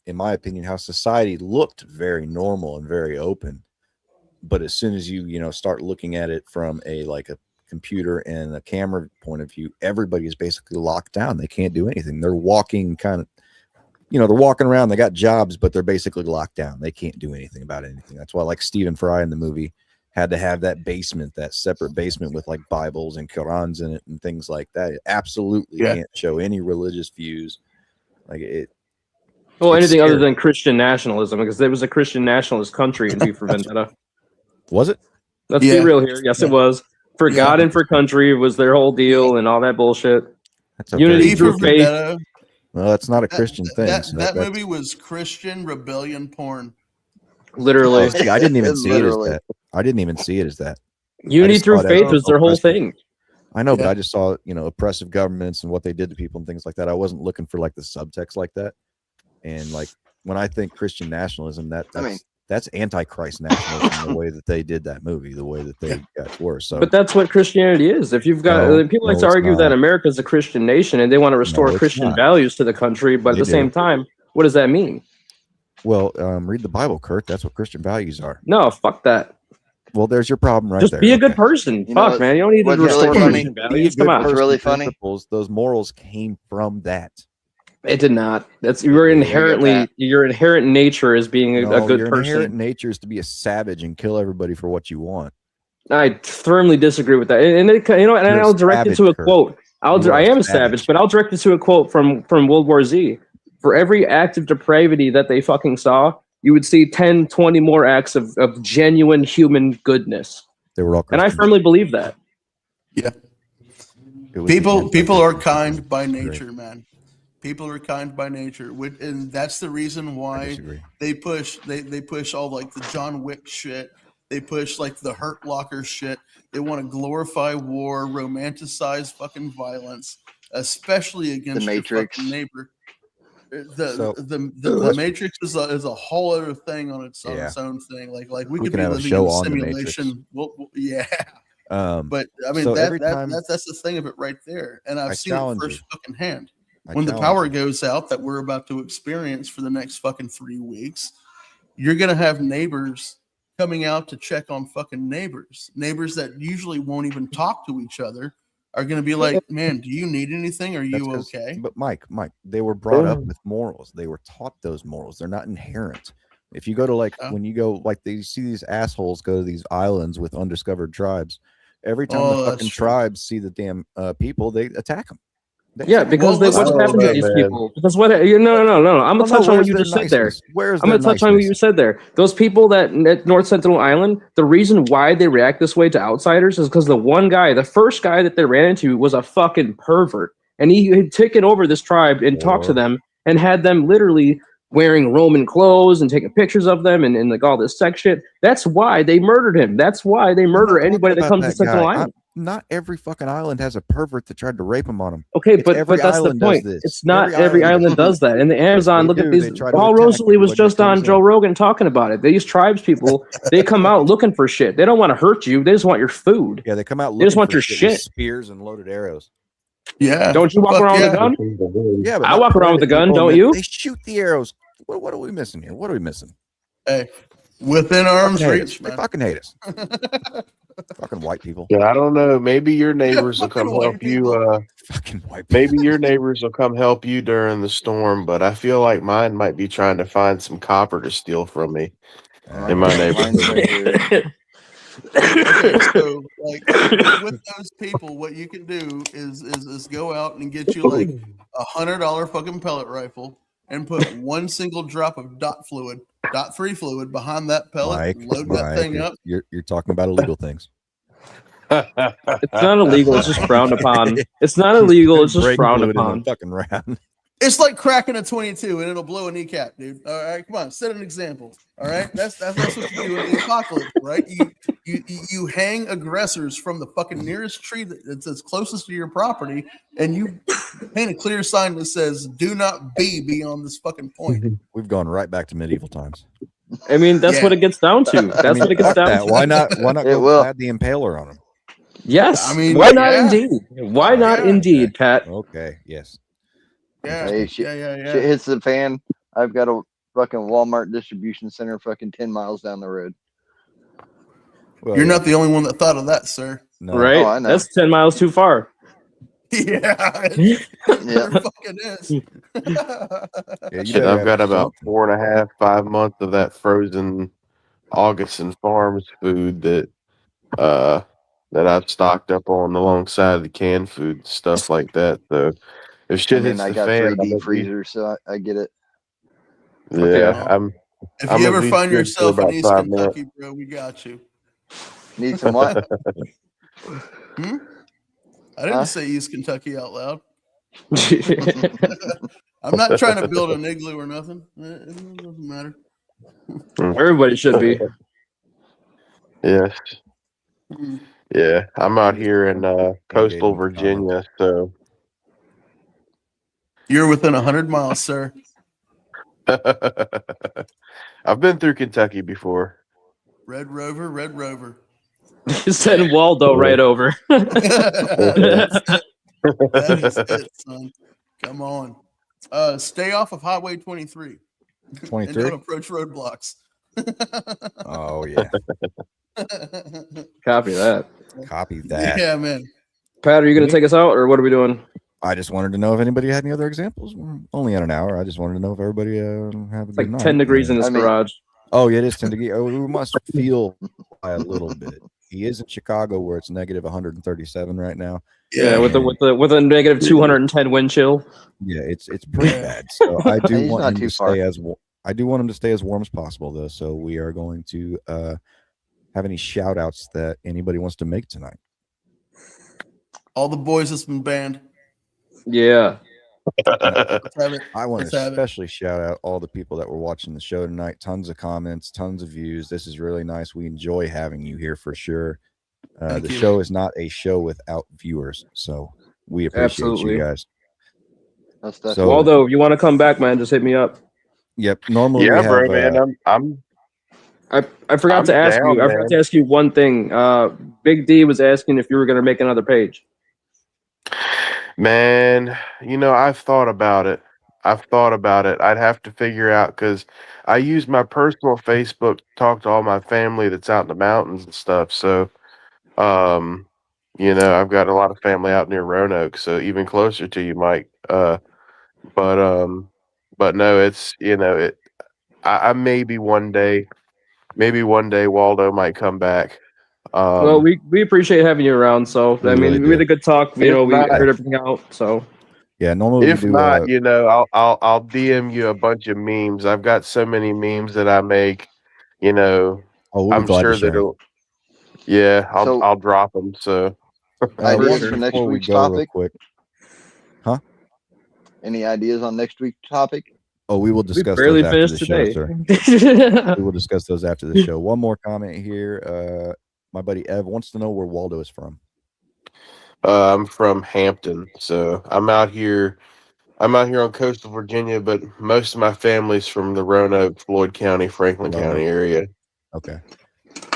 [SPEAKER 1] in my opinion, how society looked very normal and very open. But as soon as you start looking at it from a computer and a camera point of view, everybody is basically locked down. They can't do anything. They're walking they're walking around. They got jobs, but they're basically locked down. They can't do anything about anything. That's why, like Stephen Fry in the movie, had to have that basement, that separate basement with like Bibles and Qurans in it and things like that. It absolutely can't show any religious views. Like it.
[SPEAKER 2] Well, anything other than Christian nationalism, because there was a Christian nationalist country in V for Vendetta.
[SPEAKER 1] Was it?
[SPEAKER 2] Let's be real here. Yes, it was. For God and for country was their whole deal and all that bullshit.
[SPEAKER 1] That's okay.
[SPEAKER 2] Unity through faith.
[SPEAKER 1] Well, that's not a Christian thing.
[SPEAKER 5] That movie was Christian rebellion porn.
[SPEAKER 2] Literally.
[SPEAKER 1] See, I didn't even see it as that. I didn't even see it as that.
[SPEAKER 2] Unity through faith was their whole thing.
[SPEAKER 1] I know, but I just saw, oppressive governments and what they did to people and things like that. I wasn't looking for like the subtext like that. And like when I think Christian nationalism, that's anti-Christ nationalism, the way that they did that movie, the way that they got worse. So,
[SPEAKER 2] but that's what Christianity is. If you've got people like to argue that America is a Christian nation and they want to restore Christian values to the country, but at the same time, what does that mean?
[SPEAKER 1] Well, read the Bible, Kurt. That's what Christian values are.
[SPEAKER 2] No, fuck that.
[SPEAKER 1] Well, there's your problem right
[SPEAKER 2] there.
[SPEAKER 1] Just
[SPEAKER 2] be a good person. Fuck, man. You don't need to restore Christian values. Come on.
[SPEAKER 11] It's really funny.
[SPEAKER 1] Those morals came from that.
[SPEAKER 2] It did not. That's your inherent nature is being a good
[SPEAKER 1] your
[SPEAKER 2] person.
[SPEAKER 1] Inherent nature is to be a savage and kill everybody for what you want.
[SPEAKER 2] I firmly disagree with that. And I'll direct it to a quote. I am a savage, but I'll direct it to a quote from World War Z. For every act of depravity that they fucking saw, you would see 10, 20 more acts of genuine human goodness.
[SPEAKER 1] They were all
[SPEAKER 2] Christian. And I firmly believe that.
[SPEAKER 5] Yeah. People are kind by nature, man. People are kind by nature, and that's the reason why they push all like the John Wick shit. They push like the Hurt Locker shit. They want to glorify war, romanticize fucking violence, especially against your fucking neighbor. The Matrix is a whole other thing on its own thing. Like we could
[SPEAKER 1] can
[SPEAKER 5] be
[SPEAKER 1] have a
[SPEAKER 5] living
[SPEAKER 1] show
[SPEAKER 5] in a
[SPEAKER 1] on the Matrix.
[SPEAKER 5] simulation. Yeah. But I mean
[SPEAKER 1] so
[SPEAKER 5] that's the thing of it right there. And I've seen it first fucking hand. When the power goes out that we're about to experience for the next fucking 3 weeks, you're gonna have neighbors coming out to check on fucking neighbors that usually won't even talk to each other. Are going to be like, man, do you need anything? Are you okay?
[SPEAKER 1] But Mike, they were brought up with morals. They were taught those morals. They're not inherent. If you go to when you go you see these assholes go to these islands with undiscovered tribes. Every time the fucking tribes see the damn people, they attack them.
[SPEAKER 2] Because what's happened to these people? Because no. I'm gonna touch on what you just said there. I'm gonna touch on what you said there. Those people that at North Sentinel Island, the reason why they react this way to outsiders is because the first guy that they ran into was a fucking pervert, and he had taken over this tribe and talked to them and had them literally wearing Roman clothes and taking pictures of them and like all this sex shit. That's why they murdered him. That's why they murder anybody that comes to Sentinel Island.
[SPEAKER 1] Not every fucking island has a pervert that tried to rape him on him.
[SPEAKER 2] Okay, but that's the point. It's not every island does that. In the Amazon, look at these. Paul Rosalie was just on Joe Rogan talking about it. These tribes people, they come out looking for shit. They don't want to hurt you. They just want your food.
[SPEAKER 1] Yeah, they come out.
[SPEAKER 2] They just want your shit.
[SPEAKER 1] Spears and loaded arrows.
[SPEAKER 5] Yeah.
[SPEAKER 2] Don't you walk around with a gun?
[SPEAKER 1] Yeah, but
[SPEAKER 2] I walk around with a gun. Don't you?
[SPEAKER 1] They shoot the arrows. What are we missing here? What are we missing?
[SPEAKER 5] Hey, within arm's reach,
[SPEAKER 1] man. They fucking hate us. Fucking white people.
[SPEAKER 3] Yeah, I don't know. Maybe your neighbors will come help you.
[SPEAKER 1] Fucking white people.
[SPEAKER 3] Maybe your neighbors will come help you during the storm, but I feel like mine might be trying to find some copper to steal from me in my neighborhood.
[SPEAKER 5] Okay, so like with those people, what you can do is go out and get you like $100 fucking pellet rifle and put one single drop of dot 3 fluid behind that pellet, load that thing up.
[SPEAKER 1] You're talking about illegal things.
[SPEAKER 2] It's not illegal. It's just frowned upon. It's not illegal. It's just frowned upon.
[SPEAKER 1] Fucking round.
[SPEAKER 5] It's like cracking a 22 and it'll blow a kneecap, dude. All right, come on, set an example. All right, that's what you do in the apocalypse, right? You hang aggressors from the fucking nearest tree that's closest to your property, and you paint a clear sign that says "Do not be beyond this fucking point."
[SPEAKER 1] We've gone right back to medieval times.
[SPEAKER 2] I mean, that's what it gets down to. That's what it gets down to.
[SPEAKER 1] Why not go add the impaler on him?
[SPEAKER 2] Yes. I mean, why not indeed? Why not indeed, Pat?
[SPEAKER 1] Okay. Yes.
[SPEAKER 5] Yeah.
[SPEAKER 11] Hey, shit hits the fan. I've got a fucking Walmart distribution center fucking 10 miles down the road.
[SPEAKER 5] Well, you're not the only one that thought of that, sir.
[SPEAKER 2] No. Right? Oh, I know. That's 10 miles too far.
[SPEAKER 5] Yeah. It fucking is.
[SPEAKER 3] I've got about 4.5, 5 months of that frozen Augustin Farms food that I've stocked up on alongside of the canned food, stuff like that. So if shit hits
[SPEAKER 11] I
[SPEAKER 3] the
[SPEAKER 11] got
[SPEAKER 3] fan,
[SPEAKER 11] 3 deep freezers, so I get it.
[SPEAKER 3] Yeah,
[SPEAKER 5] if you ever find yourself in East Kentucky, bro, we got you.
[SPEAKER 11] Need some what?
[SPEAKER 5] I didn't say East Kentucky out loud. I'm not trying to build an igloo or nothing. It doesn't matter.
[SPEAKER 2] Everybody should be.
[SPEAKER 3] Yes. Yeah, I'm out here in coastal Virginia, so
[SPEAKER 5] you're within 100 miles, sir.
[SPEAKER 3] I've been through Kentucky before.
[SPEAKER 5] Red Rover.
[SPEAKER 2] Send Waldo right over.
[SPEAKER 5] That is it, son. Come on. Stay off of Highway 23.
[SPEAKER 1] 23?
[SPEAKER 5] And don't approach roadblocks.
[SPEAKER 1] Oh, yeah.
[SPEAKER 2] Copy that.
[SPEAKER 5] Yeah, man.
[SPEAKER 2] Pat, are you going to take us out, or what are we doing?
[SPEAKER 1] I just wanted to know if anybody had any other examples. We're only at an hour. I just wanted to know if everybody have a good night.
[SPEAKER 2] 10 degrees in this garage.
[SPEAKER 1] Oh, yeah, it is 10 degrees. Oh, we must feel by a little bit. He is in Chicago, where it's negative 137 right now.
[SPEAKER 2] Yeah, with a negative 210 wind chill.
[SPEAKER 1] Yeah, it's pretty bad. So I do want him to stay as warm as possible, though. So we are going to have any shout outs that anybody wants to make tonight.
[SPEAKER 5] All the boys that's been banned.
[SPEAKER 2] Yeah.
[SPEAKER 1] I want to especially shout out all the people that were watching the show tonight. Tons of comments, tons of views. This is really nice. We enjoy having you here for sure. The show is not a show without viewers, so we appreciate you guys.
[SPEAKER 11] That's
[SPEAKER 1] So-
[SPEAKER 11] definitely.
[SPEAKER 2] Waldo, if you want to come back, man, just hit me up.
[SPEAKER 1] Yep. Normally we
[SPEAKER 3] Yeah,
[SPEAKER 1] have.
[SPEAKER 3] bro, man.
[SPEAKER 2] I forgot
[SPEAKER 3] I'm
[SPEAKER 2] to ask
[SPEAKER 3] down,
[SPEAKER 2] you. I forgot
[SPEAKER 3] man.
[SPEAKER 2] to ask you one thing. Big D was asking if you were gonna make another page.
[SPEAKER 3] Man, I've thought about it. I'd have to figure out because I use my personal Facebook to talk to all my family that's out in the mountains and stuff. So, I've got a lot of family out near Roanoke, so even closer to you, Mike. But no, it's it. I maybe one day Waldo might come back.
[SPEAKER 2] Well, we appreciate having you around. So
[SPEAKER 1] We
[SPEAKER 2] I mean,
[SPEAKER 1] really
[SPEAKER 2] we had
[SPEAKER 1] do.
[SPEAKER 2] a good talk.
[SPEAKER 3] If
[SPEAKER 2] We
[SPEAKER 3] not-
[SPEAKER 2] heard everything out. So
[SPEAKER 1] Yeah. Normally
[SPEAKER 3] If
[SPEAKER 1] we do.
[SPEAKER 3] not, I'll DM you a bunch of memes. I've got so many memes that I make.
[SPEAKER 1] Oh, we'll be
[SPEAKER 3] I'm
[SPEAKER 1] glad to
[SPEAKER 3] sure
[SPEAKER 1] share.
[SPEAKER 3] that it'll. Yeah,
[SPEAKER 11] So-
[SPEAKER 3] I'll drop them. So
[SPEAKER 11] Ideas
[SPEAKER 1] one
[SPEAKER 11] for next
[SPEAKER 1] before we
[SPEAKER 11] week's
[SPEAKER 1] go, real
[SPEAKER 11] topic?
[SPEAKER 1] quick. Huh?
[SPEAKER 11] Any ideas on next week's topic?
[SPEAKER 1] Oh, we will
[SPEAKER 2] we
[SPEAKER 1] discuss
[SPEAKER 2] barely
[SPEAKER 1] those after the
[SPEAKER 2] finished
[SPEAKER 1] show,
[SPEAKER 2] today.
[SPEAKER 1] sir. We will discuss those after the show. One more comment here. My buddy Ev wants to know where Waldo is from.
[SPEAKER 3] I'm from Hampton, so I'm out here on coastal Virginia, but most of my family's from the Roanoke, Floyd County, Franklin
[SPEAKER 1] Love
[SPEAKER 3] County
[SPEAKER 1] it.
[SPEAKER 3] area.
[SPEAKER 1] Okay.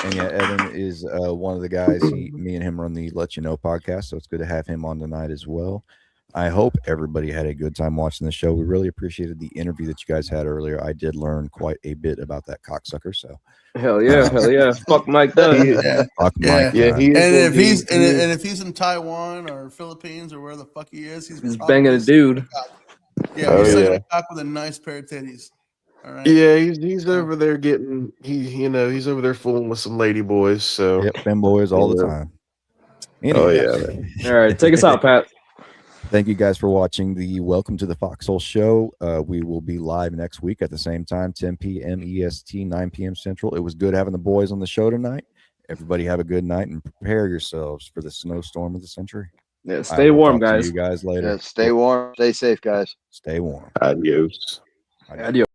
[SPEAKER 1] And yeah, Evan is one of the guys. Me and him run the Let You Know podcast, so it's good to have him on tonight as well. I hope everybody had a good time watching the show. We really appreciated the interview that you guys had earlier. I did learn quite a bit about that cocksucker. So
[SPEAKER 2] hell yeah. Fuck Mike Dunn.
[SPEAKER 5] Yeah.
[SPEAKER 1] fuck
[SPEAKER 5] Yeah.
[SPEAKER 1] Mike.
[SPEAKER 3] Yeah,
[SPEAKER 1] Dunn.
[SPEAKER 3] he is
[SPEAKER 5] And if he's
[SPEAKER 3] indeed.
[SPEAKER 5] and if he's in Taiwan or Philippines or where the fuck he is, he's
[SPEAKER 2] He's
[SPEAKER 5] probably
[SPEAKER 2] banging a dude.
[SPEAKER 5] Yeah,
[SPEAKER 3] Oh,
[SPEAKER 5] he's sucking
[SPEAKER 3] yeah.
[SPEAKER 5] a cock with a nice pair of titties. All right.
[SPEAKER 3] Yeah, he's over there getting he's over there fooling with some lady boys. So
[SPEAKER 1] Yep, femboys all the
[SPEAKER 3] Yeah.
[SPEAKER 1] time.
[SPEAKER 3] Oh,
[SPEAKER 1] Anyway.
[SPEAKER 3] yeah, man.
[SPEAKER 2] All right, take us out, Pat.
[SPEAKER 1] Thank you guys for watching the Welcome to the Foxxhole show. We will be live next week at the same time, 10 p.m. EST, 9 p.m. Central. It was good having the boys on the show tonight. Everybody have a good night and prepare yourselves for the snowstorm of the century.
[SPEAKER 2] Yeah, stay warm, guys.
[SPEAKER 1] See you guys later.
[SPEAKER 11] Yeah, stay warm. Stay safe, guys.
[SPEAKER 1] Stay warm.
[SPEAKER 3] Adios.
[SPEAKER 2] Adios.